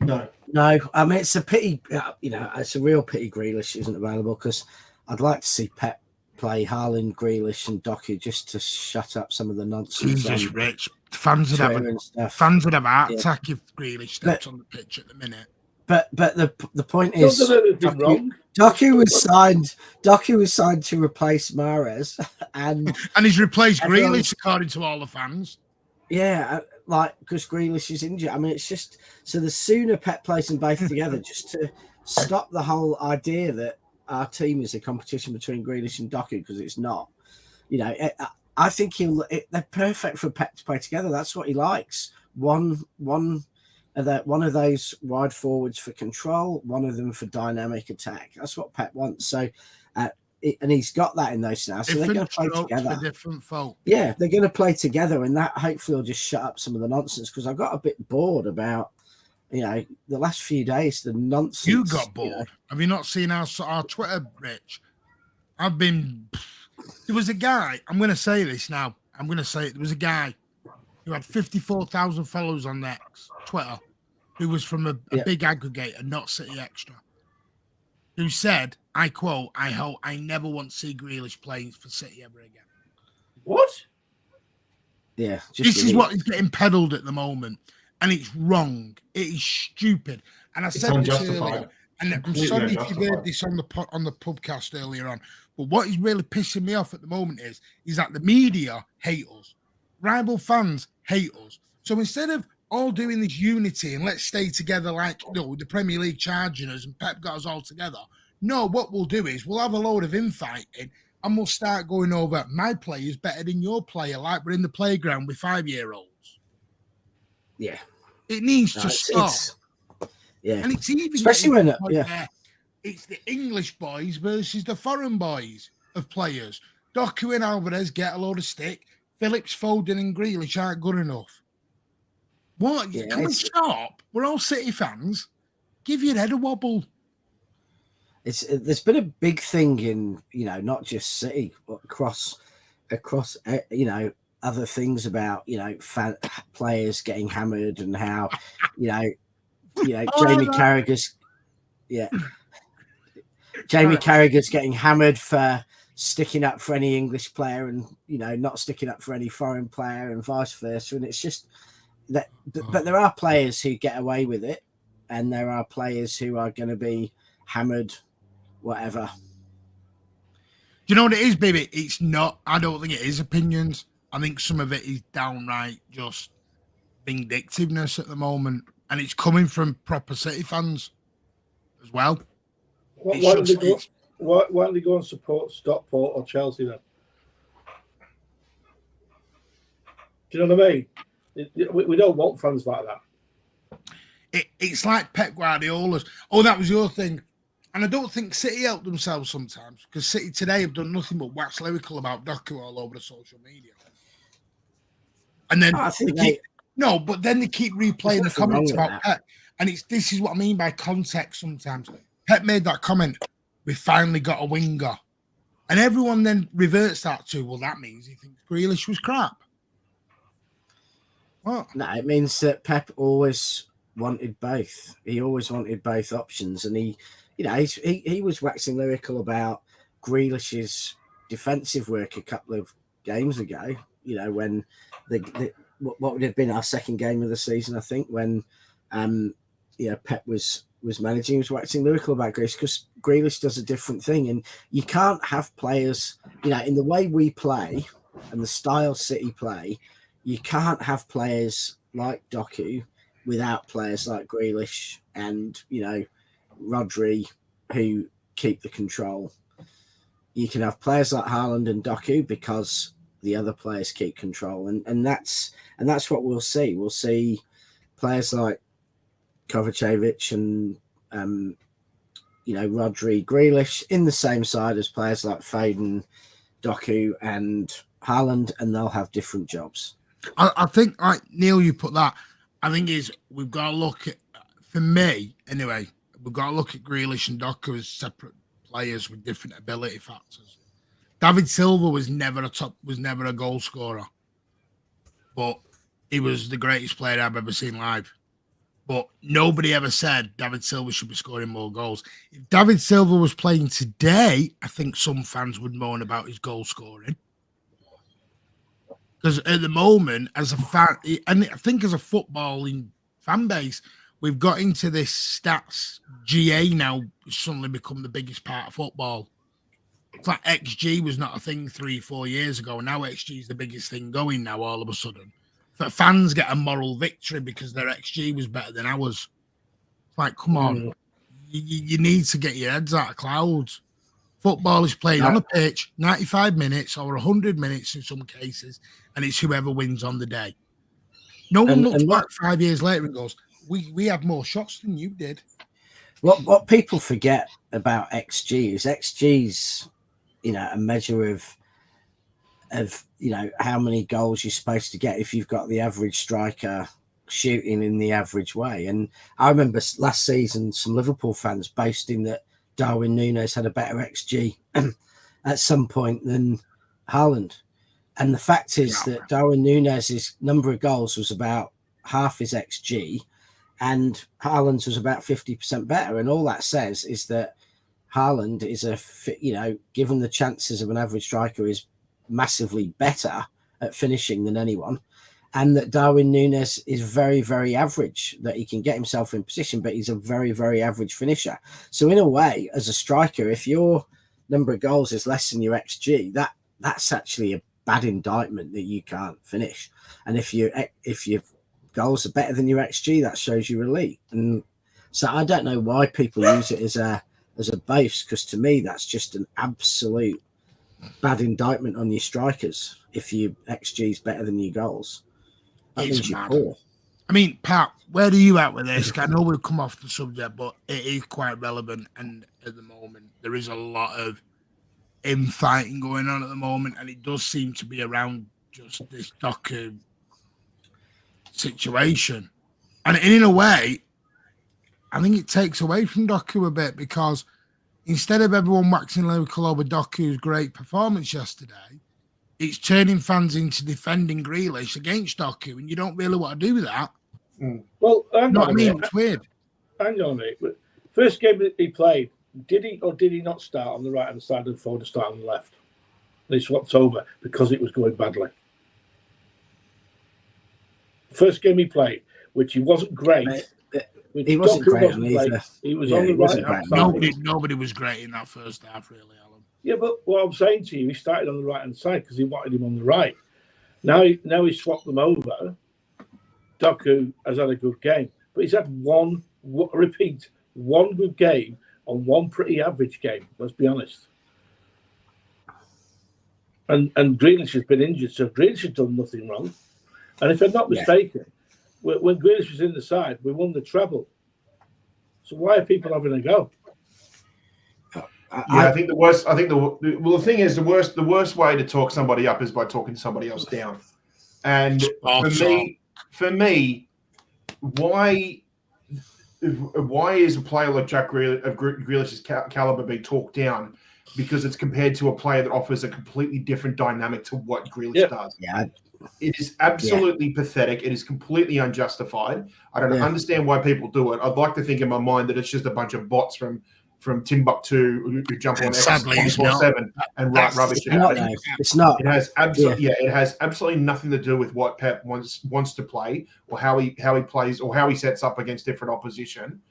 No. No, I mean it's a pity. It's a real pity Grealish isn't available because I'd like to see Pep play Haaland, Grealish, and Doku just to shut up some of the nonsense. Jesus, Rich. Fans would have Twitter and stuff. fans would have a heart Yeah. attack if Grealish stepped on the pitch at the minute. But the point Don't is, do anything wrong. Doku was signed to replace Mahrez, and he's replaced everyone's- Grealish according to all the fans. yeah, like because Grealish is injured. I mean, it's just so the sooner Pep plays them both together, just to stop the whole idea that our team is a competition between Grealish and Doku, because it's not. I think they're perfect for Pep to play together. That's what he likes. One of those wide forwards for control, one of them for dynamic attack. That's what Pep wants. So, and he's got that in those now. So they're going to play together. Different folk. Yeah, they're going to play together, and that hopefully will just shut up some of the nonsense. Because I got a bit bored about, the last few days, the nonsense. You got bored. Have you not seen our Twitter, Rich? There was a guy. I'm going to say this now. I'm going to say it. There was a guy who had 54,000 followers on Twitter, who was from a big aggregator, not City Extra, who said, I quote, I hope I never want to see Grealish playing for City ever again. What? Yeah. This is what is getting peddled at the moment, and it's wrong. It is stupid. And I said this earlier, and I'm sorry if you heard this on the podcast earlier on, but what is really pissing me off at the moment is that the media hate us. Rival fans hate us. So instead of all doing this unity and let's stay together like the Premier League charging us and Pep got us all together, no, what we'll do is we'll have a load of infighting and we'll start going over my player's better than your player, like we're in the playground with 5-year-olds. Yeah. It needs to stop. Yeah. And it's even especially when it's the English boys versus the foreign boys of players. Doku and Alvarez get a load of stick. Phillips, Foden and Grealish aren't good enough. What? Yeah, Can we stop? We're all City fans. Give your head a wobble. There's been a big thing in, not just City, but across, other things about, players getting hammered and how, Jamie Carragher's, Jamie Carragher's getting hammered for sticking up for any English player and, not sticking up for any foreign player and vice versa. And it's just that, but there are players who get away with it and there are players who are going to be hammered, whatever. Do you know what it is, baby? It's not, I don't think it is opinions. I think some of it is downright just vindictiveness at the moment. And it's coming from proper City fans as well. Why don't they go and support Stockport or Chelsea then? Do you know what I mean? We don't want fans like that. It's like Pep Guardiola's. Oh, that was your thing. And I don't think City help themselves sometimes because City today have done nothing but wax lyrical about Doku all over the social media. And then but then they keep replaying the comments about Pep. And this is what I mean by context sometimes. Pep made that comment, we finally got a winger. And everyone then reverts that to, well, that means he thinks Grealish was crap. What? No, it means that Pep always wanted both. He always wanted both options. And he was waxing lyrical about Grealish's defensive work a couple of games ago, when what would have been our second game of the season, I think, when Pep was managing. He was waxing lyrical about Grealish because Grealish does a different thing, and you can't have players, in the way we play and the style City play, you can't have players like Doku without players like Grealish and Rodri who keep the control. You can have players like Haaland and Doku because the other players keep control, and that's what we'll see. We'll see players like Kovacevic and Rodri, Grealish in the same side as players like Foden, Doku, and Haaland, and they'll have different jobs. I think, Neil, you put that. I think we've got to look at, for me anyway, we've got to look at Grealish and Doku as separate players with different ability factors. David Silva was never a goal scorer, but he was the greatest player I've ever seen live. But nobody ever said David Silva should be scoring more goals. If David Silva was playing today, I think some fans would moan about his goal scoring. Because at the moment, as a fan, and I think as a footballing fan base, we've got into this stats GA now suddenly become the biggest part of football. It's like XG was not a thing 3-4 years ago, and now XG is the biggest thing going now all of a sudden. But fans get a moral victory because their XG was better than ours. It's like, come on, you need to get your heads out of clouds. Football is played on a pitch, 95 minutes or 100 minutes in some cases, and it's whoever wins on the day. No one looks back 5 years later and goes, we had more shots than you did. What people forget about XG is XG's, a measure of how many goals you're supposed to get if you've got the average striker shooting in the average way. And I remember last season some Liverpool fans boasting that Darwin Núñez had a better XG at some point than Haaland. And the fact is that Darwin Núñez's number of goals was about half his XG and Haaland's was about 50% better. And all that says is that Haaland is given the chances of an average striker, is massively better at finishing than anyone. And that Darwin Núñez is very, very average, that he can get himself in position, but he's a very, very average finisher. So in a way, as a striker, if your number of goals is less than your XG, that's actually a bad indictment that you can't finish. And if your goals are better than your XG, that shows you're elite. And so I don't know why people use it as a base, because to me, that's just an absolute bad indictment on your strikers. If your XG is better than your goals, that means you're poor. I mean, Pat, where are you at with this? I know we've come off the subject, but it is quite relevant. And at the moment, there is a lot of infighting going on at the moment, and it does seem to be around just this Doku situation. And in a way, I think it takes away from Doku a bit, because instead of everyone waxing lyrical over Doku's great performance yesterday, it's turning fans into defending Grealish against Doku, and you don't really want to do that. Well, It's weird. Hang on a minute. First game that he played, did he or did he not start on the right-hand side and Foden start on the left? And he swapped over because it was going badly. First game he played, which he wasn't great. He wasn't great either. He was on the right-hand side. Nobody was great in that first half, really, Alan. Yeah, but what I'm saying to you, he started on the right-hand side because he wanted him on the right. Now he swapped them over. Doku has had a good game, but he's had one good game on one pretty average game, let's be honest. And Grealish has been injured, so Grealish has done nothing wrong. And if I'm not mistaken, when Grealish was in the side, we won the treble. So why are people having a go? I think the worst. The thing is, the worst way to talk somebody up is by talking somebody else down. And for me, why is a player like Jack Grealish's caliber being talked down? Because it's compared to a player that offers a completely different dynamic to what Grealish does. Yeah. It is absolutely pathetic. It is completely unjustified. I don't understand why people do it. I'd like to think in my mind that it's just a bunch of bots from Timbuktu who jump on X24/7 and write rubbish about it. It's not. It has absolutely it has absolutely nothing to do with what Pep wants to play, or how he plays, or how he sets up against different opposition.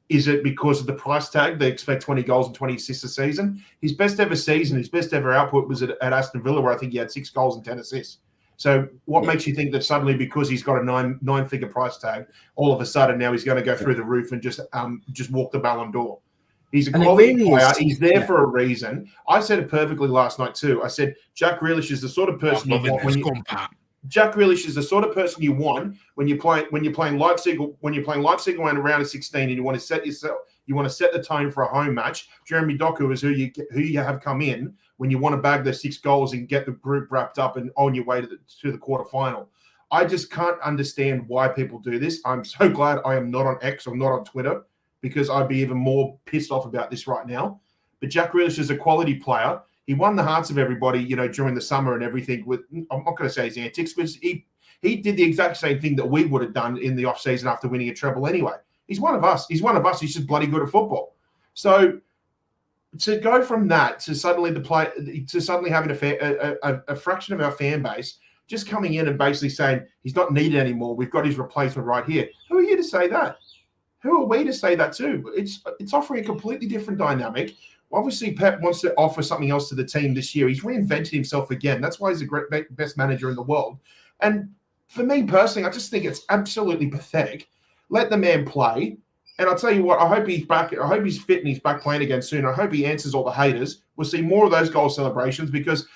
Is it because of the price tag? They expect 20 goals and 20 assists a season. His best ever season, his best ever output was at Aston Villa, where I think he had 6 goals and 10 assists. So what makes you think that suddenly, because he's got a nine-figure price tag, all of a sudden now he's going to go through the roof and just walk the Ballon d'Or? He's a quality player. He's there for a reason. I said it perfectly last night too. I said Jack Grealish is the sort of person you want Jack Grealish is the sort of person you want when you're playing Leipzig around a round of 16 and you want to set the tone for a home match. Jeremy Doku is who you have come in when you want to bag those 6 goals and get the group wrapped up and on your way to the quarterfinal. I just can't understand why people do this. I'm so glad I am not on X or not on Twitter, because I'd be even more pissed off about this right now. But Jack Grealish is a quality player. He won the hearts of everybody, during the summer and everything. I'm not going to say his antics, but He did the exact same thing that we would have done in the off season after winning a treble anyway. He's one of us. He's one of us. He's just bloody good at football. So to go from that to suddenly having a fraction of our fan base just coming in and basically saying he's not needed anymore, we've got his replacement right here. Who are you to say that? Who are we to say that too? It's offering a completely different dynamic. Obviously, Pep wants to offer something else to the team this year. He's reinvented himself again. That's why he's the best manager in the world. And for me personally, I just think it's absolutely pathetic. Let the man play. And I'll tell you what, I hope he's back. I hope he's fit and he's back playing again soon. I hope he answers all the haters. We'll see more of those goal celebrations because,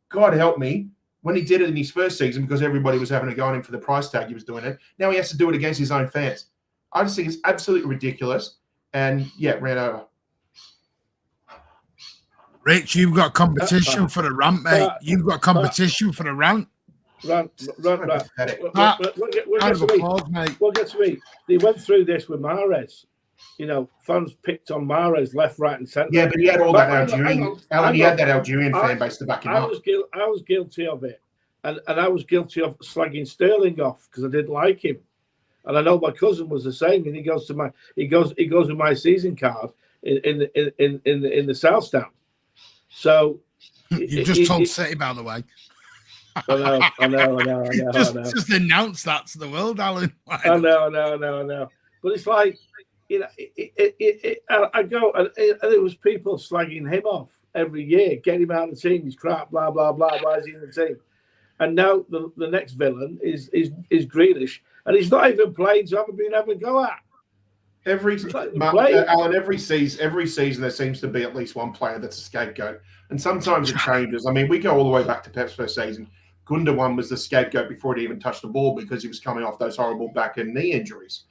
God help me, when he did it in his first season, because everybody was having a go at him for the price tag he was doing it, now he has to do it against his own fans. I just think it's absolutely ridiculous. And, yeah, ran over. Rich, you've got competition for the rant, mate. You've got competition for the rant. Rant. We'll get to me. They went through this with Mahrez. You know, fans picked on Mahrez left, right, and centre. Yeah, but he had all that Algerian. Alan, he had that Algerian fan base to back him up. I was guilty of it, and I was guilty of slagging Sterling off because I didn't like him. And I know my cousin was the same, and he goes with my season card in the South Stand. So you've just told City, by the way. I know. Just announce that to the world, Alan. I know. But it's like, you know, I go and it was people slagging him off every year, get him out of the team, he's crap, blah blah blah. Why is he in the team? And now the next villain is Grealish, and he's not even playing to have a go at. Alan, every season there seems to be at least one player that's a scapegoat, and sometimes it changes. I mean, we go all the way back to Pep's first season. Gundogan was the scapegoat before he even touched the ball because he was coming off those horrible back and knee injuries,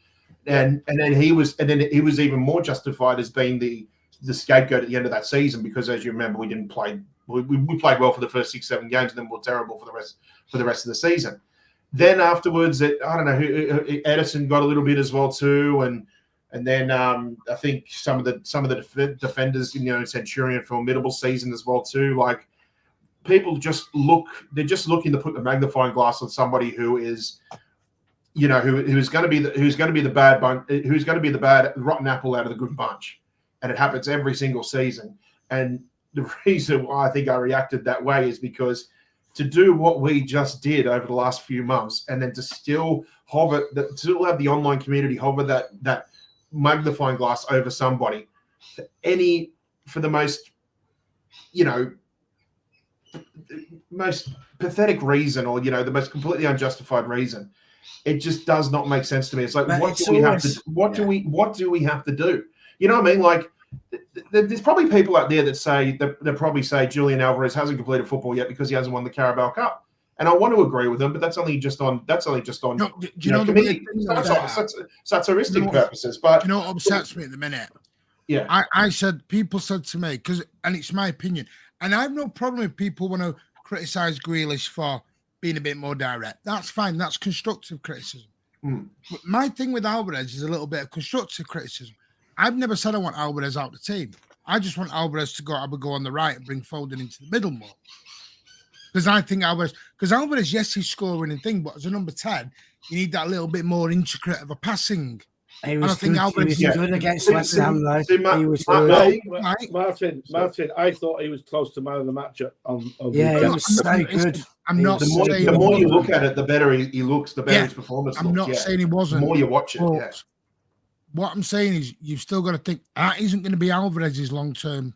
and then he was even more justified as being the scapegoat at the end of that season because, as you remember, we didn't play. We played well for the first 6-7 games, and then we were terrible for the rest of the season. Then afterwards, I don't know, Edison got a little bit as well too, and then I think some of the defenders, you know, Centurion, formidable season as well too. Like people they're just looking to put the magnifying glass on somebody who is, you know, who's going to be the bad rotten apple out of the good bunch, and it happens every single season. And the reason why I think I reacted that way is because to do what we just did over the last few months, and then to still have the online community hover that magnifying glass over somebody for the most, you know, most pathetic reason, or, you know, the most completely unjustified reason, it just does not make sense to me. It's like, what do we have to do? You know what I mean? Like, there's probably people out there that probably say Julian Alvarez hasn't completed football yet because he hasn't won the Carabao Cup, and I want to agree with them, but that's only just on No, do you know the satiristic purposes. But do you know what upsets me at the minute? Yeah, I said, people said to me, and it's my opinion, and I have no problem if people want to criticize Grealish for being a bit more direct. That's fine. That's constructive criticism. But my thing with Alvarez is a little bit of constructive criticism. I've never said I want Alvarez out of the team. I just want Alvarez to go on the right and bring Foden into the middle more. Because I think Alvarez, yes, he's scoring and thing, but as a number 10, you need that little bit more intricate of a passing. He was good against West Ham, though. He was good. Martin, I thought he was close to man of the match he was so good. I'm not saying the more you look at it, the better he looks, the better his performance looks. I'm not saying he wasn't. The more you watch it, What I'm saying is you've still got to think that isn't going to be Alvarez's long-term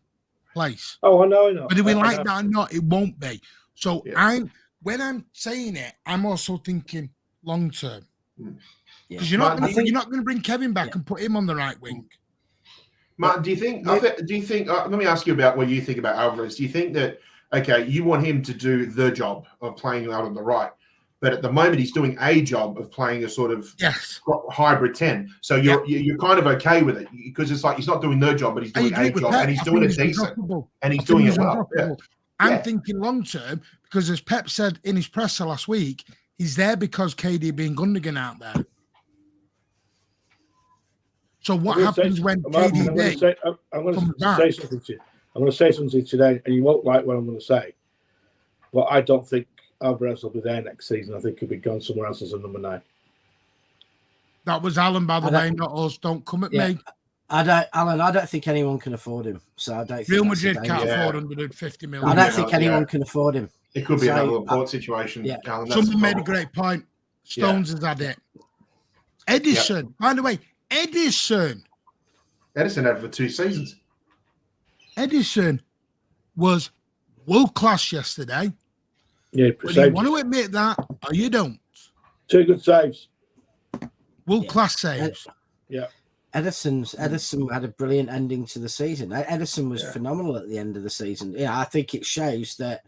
place. Oh, I know. But if we like that or not, it won't be. So when I'm saying it, I'm also thinking long-term. Because you're not going to bring Kevin back and put him on the right wing. Martin, do you think? Let me ask you about what you think about Alvarez. Do you think that you want him to do the job of playing out on the right, but at the moment he's doing a job of playing a sort of hybrid 10. So you're kind of okay with it because it's like he's not doing the job, but he's doing a job and he's doing it decent and he's doing it well. I'm thinking long term because, as Pep said in his presser last week, he's there because KD being Gundogan out there. So what happens when KDB I'm going to say something to you. I'm going to say something today, and you won't like what I'm going to say. But I don't think Alvarez will be there next season. I think he'll be gone somewhere else as a number 9. That was Alan, by the way, not us. Don't come at me. Alan, I don't think anyone can afford him. So I don't think Real Madrid can't afford 150 million. I don't think anyone can afford him. It could be another Laporte situation. Yeah. Alan, Someone made a great point. Stones has had it. Edison, by the way, Edison had it for 2 seasons. Edison was world class yesterday. Yeah, whether you want to admit that or you don't. 2 good saves. World class saves. Yeah. Edison had a brilliant ending to the season. Edison was phenomenal at the end of the season. Yeah, I think it shows that,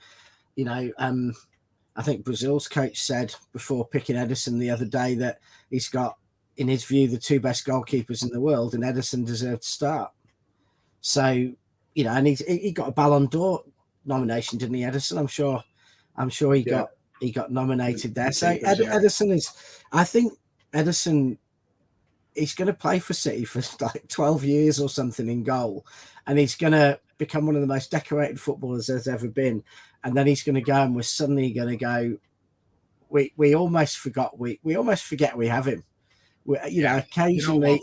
I think Brazil's coach said before picking Edison the other day that he's got, in his view, the 2 best goalkeepers in the world, and Edison deserved to start. So, and he got a Ballon d'Or nomination, didn't he, Edison? I'm sure he got nominated there. So Edison is, I think Edison, he's going to play for City for like 12 years or something in goal, and he's going to become one of the most decorated footballers there's ever been. And then he's going to go, and we're suddenly going to go, we almost forgot, we almost forget we have him. Occasionally,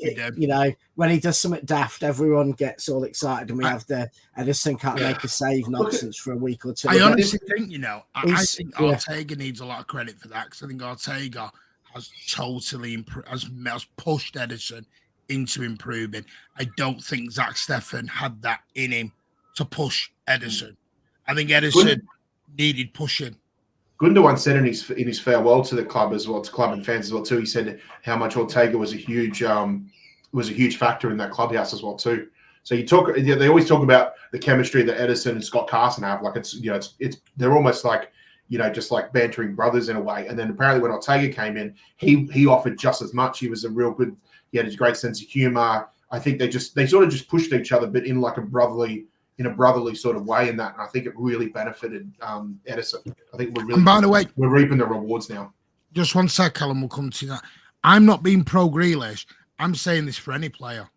when he does something daft, everyone gets all excited, and we have the Edison can't make a save nonsense for a week or 2. I honestly think, I think Ortega needs a lot of credit for that, because I think Ortega has totally has pushed Edison into improving. I don't think Zach Steffen had that in him to push Edison. I think Edison needed pushing. Gunder once said in his farewell to the club as well, to club and fans as well too. He said how much Ortega was a huge factor in that clubhouse as well too. So they always talk about the chemistry that Edison and Scott Carson have. Like they're almost like just like bantering brothers in a way. And then apparently when Ortega came in, he offered just as much. He was a real good. He had a great sense of humor. I think they sort of just pushed each other, but in like a brotherly sort of way in that. And I think it really benefited Edison. I think and by the way, we're reaping the rewards now. Just one sec, Callum, we'll come to that. I'm not being pro Grealish. I'm saying this for any player.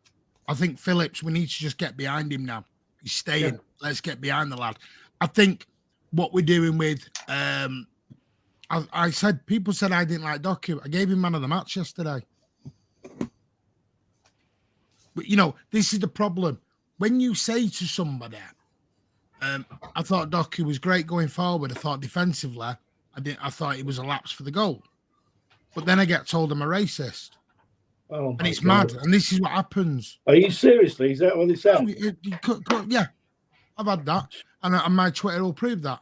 I think Phillips, we need to just get behind him now. He's staying. Yeah. Let's get behind the lad. I think what we're doing with people said I didn't like Doku. I gave him man of the match yesterday. But this is the problem. When you say to somebody, I thought Doku was great going forward. I thought defensively, I thought it was a lapse for the goal. But then I get told I'm a racist. Oh, and it's mad. And this is what happens. Are you seriously? Is that what they said? Yeah, I've had that. And my Twitter will prove that.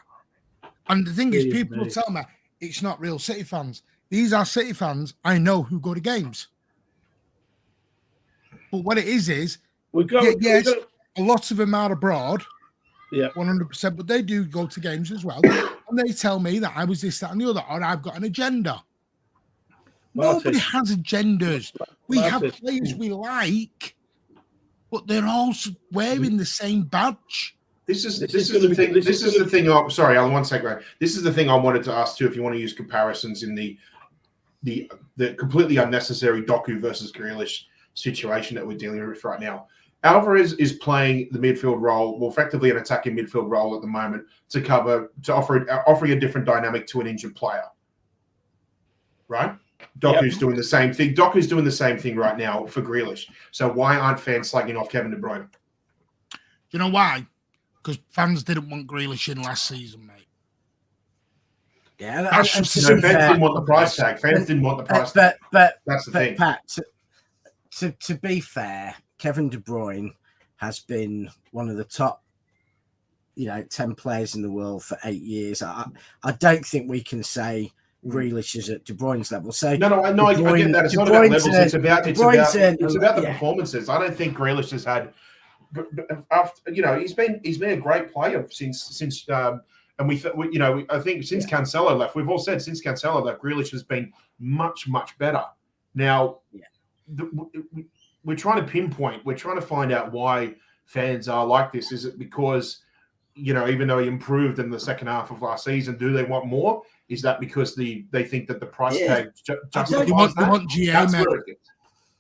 And the thing is, people will tell me it's not real City fans. These are City fans I know who go to games. But what it is a lot of them are abroad. Yeah, 100%. But they do go to games as well. And they tell me that I was this, that, and the other, or I've got an agenda. Nobody has agendas. We have players we like, but they're all wearing the same badge. This is the thing. This is the thing. Oh, sorry, Alan. 1 second. This is the thing I wanted to ask too. If you want to use comparisons in the completely unnecessary Doku versus Grealish situation that we're dealing with right now. Alvarez is playing the midfield role, well, effectively an attacking midfield role at the moment offering a different dynamic to an injured player. Right? Doku's doing the same thing. Doku's doing the same thing right now for Grealish. So why aren't fans slagging off Kevin De Bruyne? Do you know why? Because fans didn't want Grealish in last season, mate. Yeah, fans didn't want the price tag. Fans didn't want the price tag. But that's the thing. Pat, to be fair, Kevin De Bruyne has been one of the top, 10 players in the world for 8 years. I don't think we can say Grealish is at De Bruyne's level. So no, I get that. It's not about levels. It's about the performances. I don't think Grealish has had. After, he's been a great player since and I think since Cancelo left, we've all said since Cancelo left, Grealish has been much better. Now, we're trying to pinpoint. We're trying to find out why fans are like this. Is it because even though he improved in the second half of last season, do they want more? Is that because they think that the price tag justifies that? They want GA, man.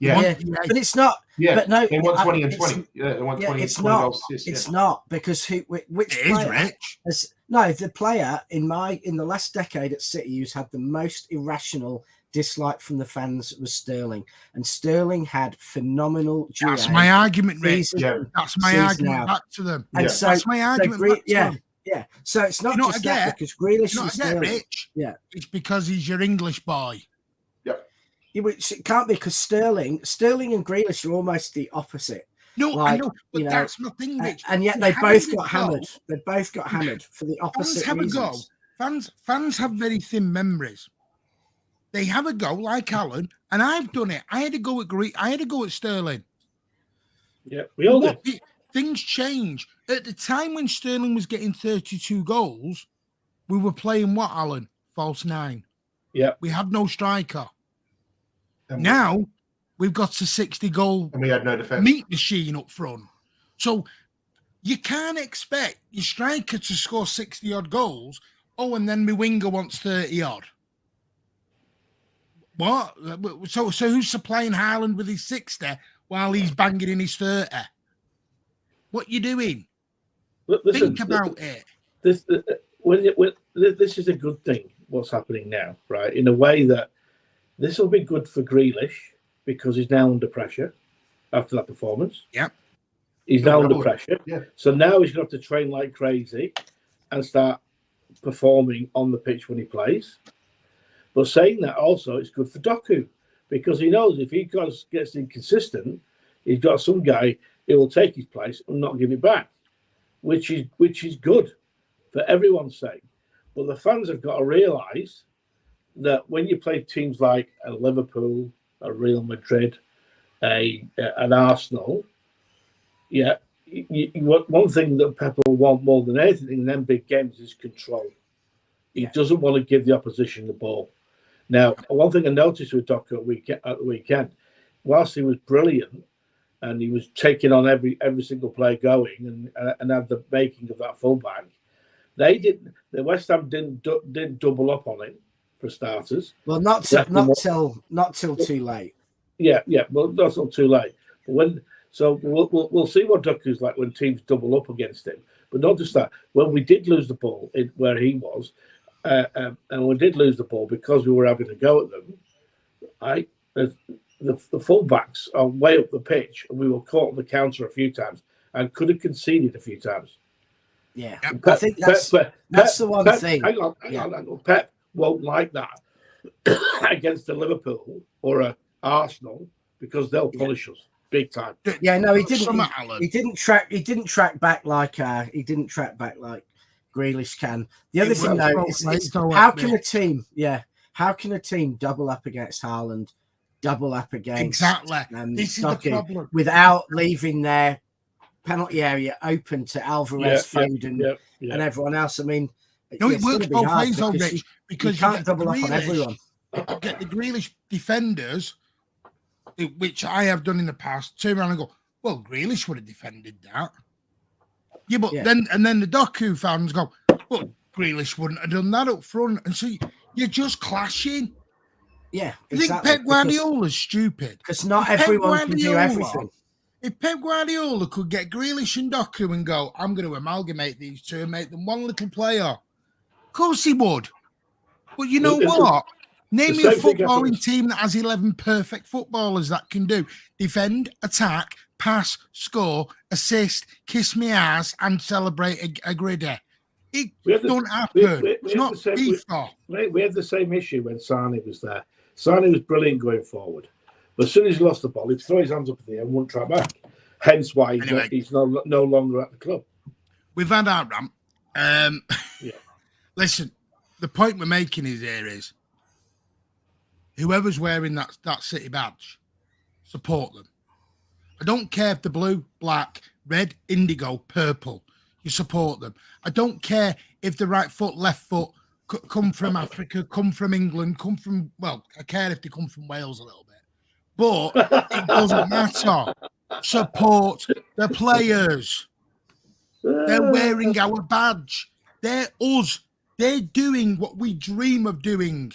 Yeah. But it's not. Yeah. But no, They want 20 and it's- 20. Yeah, they want 20, it's 20 not. goals assists. It's Yeah. not because which It is player Rich. the player in the last decade at City who's had the most irrational dislike from the fans was Sterling, and Sterling had phenomenal. That's my argument, Rich. season- Yeah. That's my season argument out. back to them. And Yeah. so That's my argument back to them. yeah. So it's not You know what just I that get? because Grealish You know and what I get, Sterling. Rich? Yeah. It's because he's your English boy. Which it can't be because Sterling and Grealish are almost the opposite. No, Like, I know, but you know, that's my thing, Rich. And yet You they have both a got go. hammered. They both got hammered for the Fans opposite have a go. reasons. Fans have very thin memories. They have a go, like Alan, and I've done it. I had a go at Sterling. Yeah, we all did. Things change. At the time when Sterling was getting 32 goals, we were playing what, Alan? False 9. Yeah. We had no striker. And Now we've got a 60-goal we had no defense. meat machine up front. So you can't expect your striker to score 60-odd goals. Oh, and then my winger wants 30-odd. What? So who's supplying Haaland with his 60 while he's banging in his 30? What you doing? Listen, Think about it. this this is a good thing. What's happening now, right? In a way that this will be good for Grealish because he's now under pressure after that performance. Yep. He's now under pressure. Yeah. So now he's going to have to train like crazy and start performing on the pitch when he plays. But saying that also, it's good for Doku because he knows if he gets inconsistent, he's got some guy who will take his place and not give it back, which is good for everyone's sake. But the fans have got to realise that when you play teams like a Liverpool, a Real Madrid, an Arsenal, yeah, one thing that Pep will want more than anything in them big games is control. He doesn't want to give the opposition the ball. Now, one thing I noticed with Doku at the weekend, whilst he was brilliant and he was taking on every single player going and had the making of that fullback, the West Ham didn't double up on him for starters. Well, not till too late. Yeah. Well, that's not too late. But we'll see what Doku's like when teams double up against him. But not just that. When we did lose the ball where he was, and we did lose the ball because we were having a go at them. The fullbacks are way up the pitch, and we were caught on the counter a few times and could have conceded a few times. Yeah, Pep, I think that's the one thing. Hang on. Pep won't like that against a Liverpool or a Arsenal because they'll punish us big time. Yeah, no, he didn't. Alan. He didn't track back like Grealish can. The other thing though is how can a team double up against Haaland, double up against this is the problem without leaving their penalty area open to Alvarez, Foden, and everyone else. I mean, no, it works both ways, though, Rich, because you can't double up on everyone. You get the Grealish defenders, which I have done in the past, turn around and go, well, Grealish would have defended that. Yeah, but then the Doku fans go, well, Grealish wouldn't have done that up front. And so you're just clashing. Yeah, exactly. I think Pep Guardiola's stupid. Because not everyone can do everything. If Pep Guardiola could get Grealish and Doku and go, I'm going to amalgamate these two and make them one little player, of course he would. But you know what? Name me a footballing team that has 11 perfect footballers that can do defend, attack, pass, score, assist, kiss me ass, and celebrate a griddy. It don't happen. It's not FIFA. We had the same issue when Sane was there. Sane was brilliant going forward. But as soon as he lost the ball, he'd throw his hands up in the air and wouldn't try back. Hence why he's no longer at the club. We've had our rant. Listen, the point we're making is whoever's wearing that City badge, support them. I don't care if they're blue, black, red, indigo, purple. You support them. I don't care if the right foot, left foot, come from Africa, come from England, I care if they come from Wales a little bit. But it doesn't matter. Support the players. They're wearing our badge. They're us. They're doing what we dream of doing.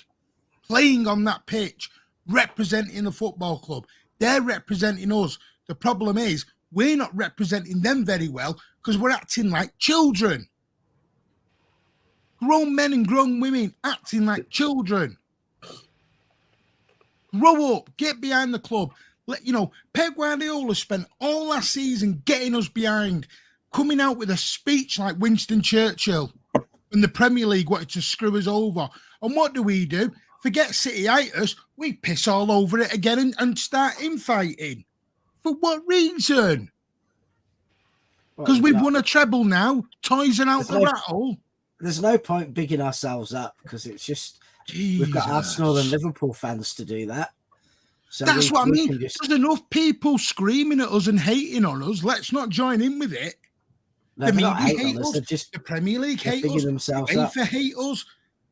Playing on that pitch, representing the football club. They're representing us. The problem is we're not representing them very well because we're acting like children. Grown men and grown women acting like children. Grow up, get behind the club. Pep Guardiola spent all last season getting us behind, coming out with a speech like Winston Churchill when the Premier League wanted to screw us over. And what do? Forget City hate us, we piss all over it again and start infighting. For what reason? Because we've won a treble now. Toys are out the rattle. There's no point bigging ourselves up because it's just we've got Arsenal and Liverpool fans to do that. So that's what I mean. There's enough people screaming at us and hating on us. Let's not join in with it. The media hate us. The Premier League hate us. UEFA hate us.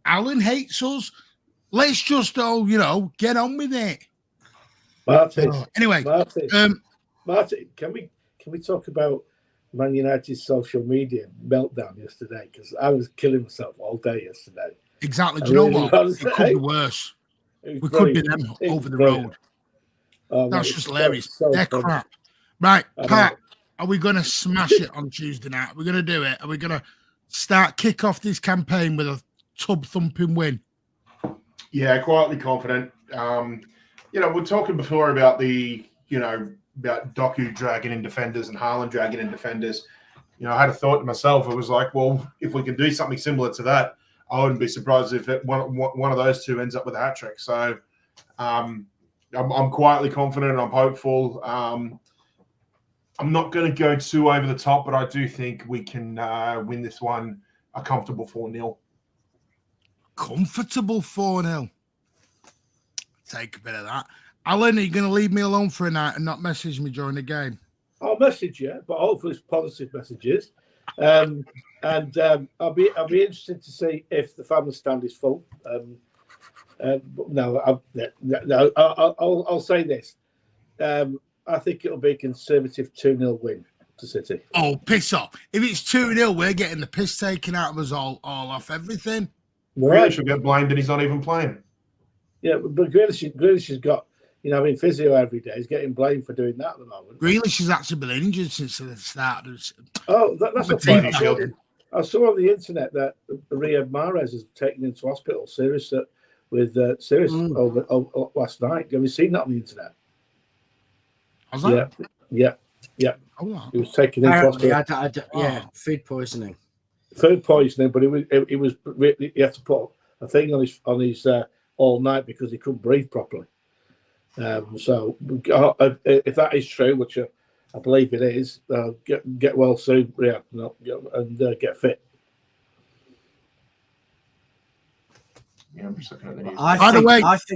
Alan hates us. Let's just all, get on with it. Martin. Anyway, Martin, can we talk about Man United's social media meltdown yesterday? Because I was killing myself all day yesterday. Exactly. Do you know what? It could be worse. We could be them over the road. That's just hilarious. They're crap. Right, Pat, are we going to smash it on Tuesday night? Are we going to do it? Are we going to kick off this campaign with a tub-thumping win? Yeah, quietly confident. We're talking before about about Doku dragging in defenders and Haaland dragging in defenders. I had a thought to myself. It was like, well, if we can do something similar to that, I wouldn't be surprised if one of those two ends up with a hat-trick. So I'm quietly confident. I'm hopeful. I'm not going to go too over the top, but I do think we can win this one a comfortable 4-0. Comfortable 4-0. Take a bit of that. Alan, are you going to leave me alone for a night and not message me during the game? I'll message you, but hopefully it's positive messages. And I'll be interested to see if the family stand is full. I'll say this. I think it'll be a conservative 2-0 win to City. Oh, piss off. If it's 2-0, we're getting the piss taken out of us all off everything. Grealish will get blamed and he's not even playing. Yeah, but Grealish has got, having physio every day. He's getting blamed for doing that at the moment. Grealish has actually been injured since the start. That's a point. I saw on the internet that Riyad Mahrez has taken into hospital serious over last night. Have you seen that on the internet? Was that? Yeah. Oh, wow. He was taken into hospital. Food poisoning. Food poisoning, but he had to put a thing on his all night because he couldn't breathe properly. So if that is true, which I believe it is, get well soon, and get fit. Yeah, I'm just looking at the news.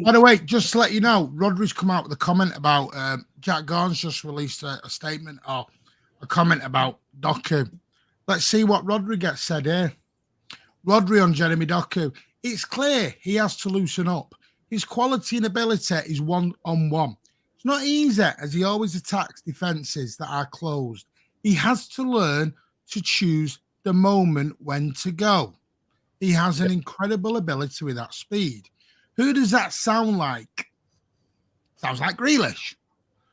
By the way, just to let you know, Rodri's come out with a comment about Jack Garnes just released a statement or a comment about Doku. Let's see what Rodri gets said here. Rodri on Jeremy Doku. It's clear he has to loosen up. His quality and ability is one-on-one. It's not easy as he always attacks defences that are closed. He has to learn to choose the moment when to go. He has an incredible ability with that speed. Who does that sound like? Sounds like Grealish.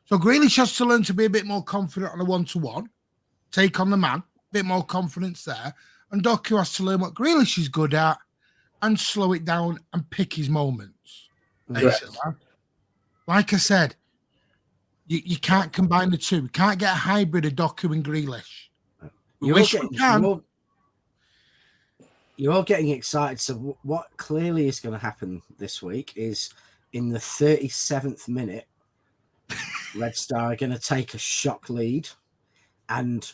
So Grealish has to learn to be a bit more confident on a one-to-one, take on the man, a bit more confidence there. And Doku has to learn what Grealish is good at and slow it down and pick his moments. Basically. Like I said, you can't combine the two. We can't get a hybrid of Doku and Grealish. We wish we can. You're all getting excited. So what clearly is going to happen this week is in the 37th minute, Red Star are going to take a shock lead, and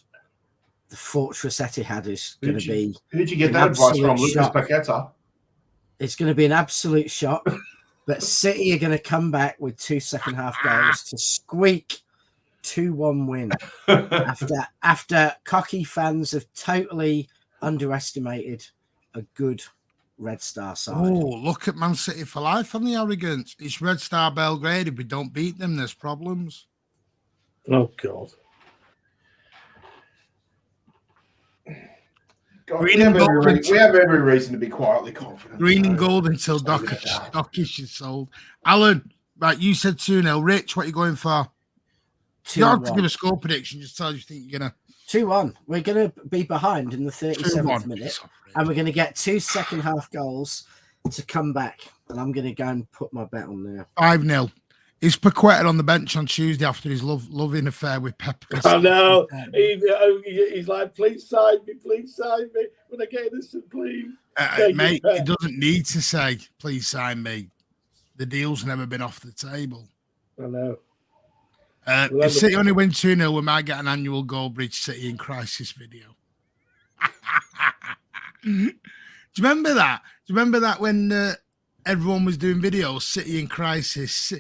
the Fortress Etihad is going to be. Who'd you get that advice from, Lucas Paqueta? It's going to be an absolute shock. But City are going to come back with 2 second-half goals to squeak 2-1 win after cocky fans have totally underestimated a good Red Star side. Oh, look at Man City for life on the arrogance. It's Red Star Belgrade. If we don't beat them, there's problems. Oh, God. We have every reason to be quietly confident. Green and gold until Dokish is sold. Alan, Right, you said 2-0. Rich, what are you going for? You don't have to give a score prediction. Just tell us you think you're going to. 2-1. We're going to be behind in the 37th 2-1. minute, and we're going to get 2 second-half goals to come back. And I'm going to go and put my bet on there. 5-0. Is Paqueta on the bench on Tuesday after his loving affair with Pepper? I know. He's like, please sign me. When I get innocent, please. Mate, he doesn't need to say, please sign me. The deal's never been off the table. I know. If City only win 2-0, we might get an annual Goalbridge City in crisis video. Do you remember that? Do you remember that when everyone was doing videos, City in crisis,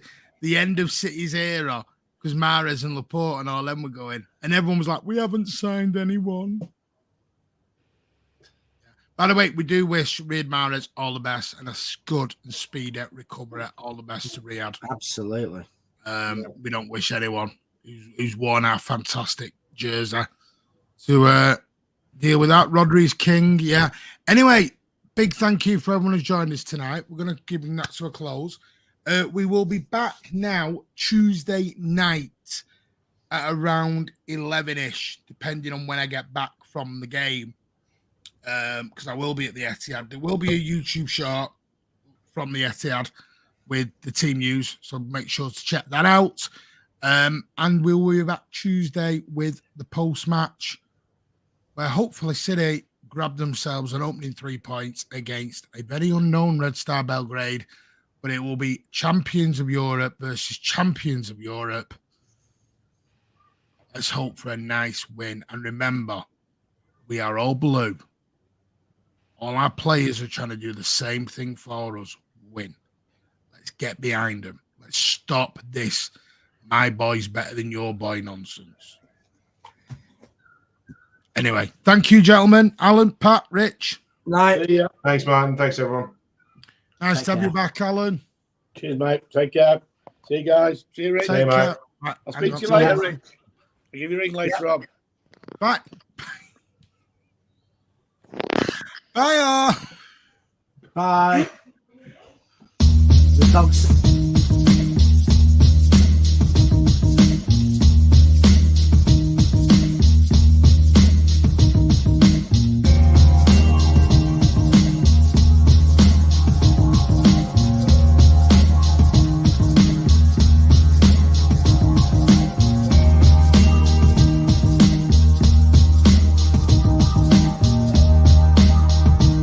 the end of City's era, because Mahrez and Laporte and all them were going, and everyone was like, we haven't signed anyone. By the way, we do wish Riyad Mahrez all the best and a good and speedy recovery. All the best to Riyad. Absolutely. We don't wish anyone who's worn our fantastic jersey to deal with that. Rodri's king, yeah. Anyway, big thank you for everyone who's joined us tonight. We're going to give that to a close. We will be back now Tuesday night at around 11-ish, depending on when I get back from the game. Because I will be at the Etihad. There will be a YouTube short from the Etihad with the team news, so make sure to check that out. And we'll be back Tuesday with the post-match, where hopefully City grab themselves an opening 3 points against a very unknown Red Star Belgrade, but it will be champions of Europe versus champions of Europe. Let's hope for a nice win. And remember, we are all blue. All our players are trying to do the same thing for us. Win. Let's get behind them. Let's stop this my boy's better than your boy nonsense. Anyway, thank you, gentlemen. Alan, Pat, Rich. Night. Yeah. Thanks, Martin. Thanks, everyone. Nice Take to have care. you back, Alan. Cheers, mate. Take care. See you guys. See you, Rich. Take care. Right, I'll hang speak on to you to later, that. Rich. I'll give you a ring later on. Bye. Bye. Bye. The dogs.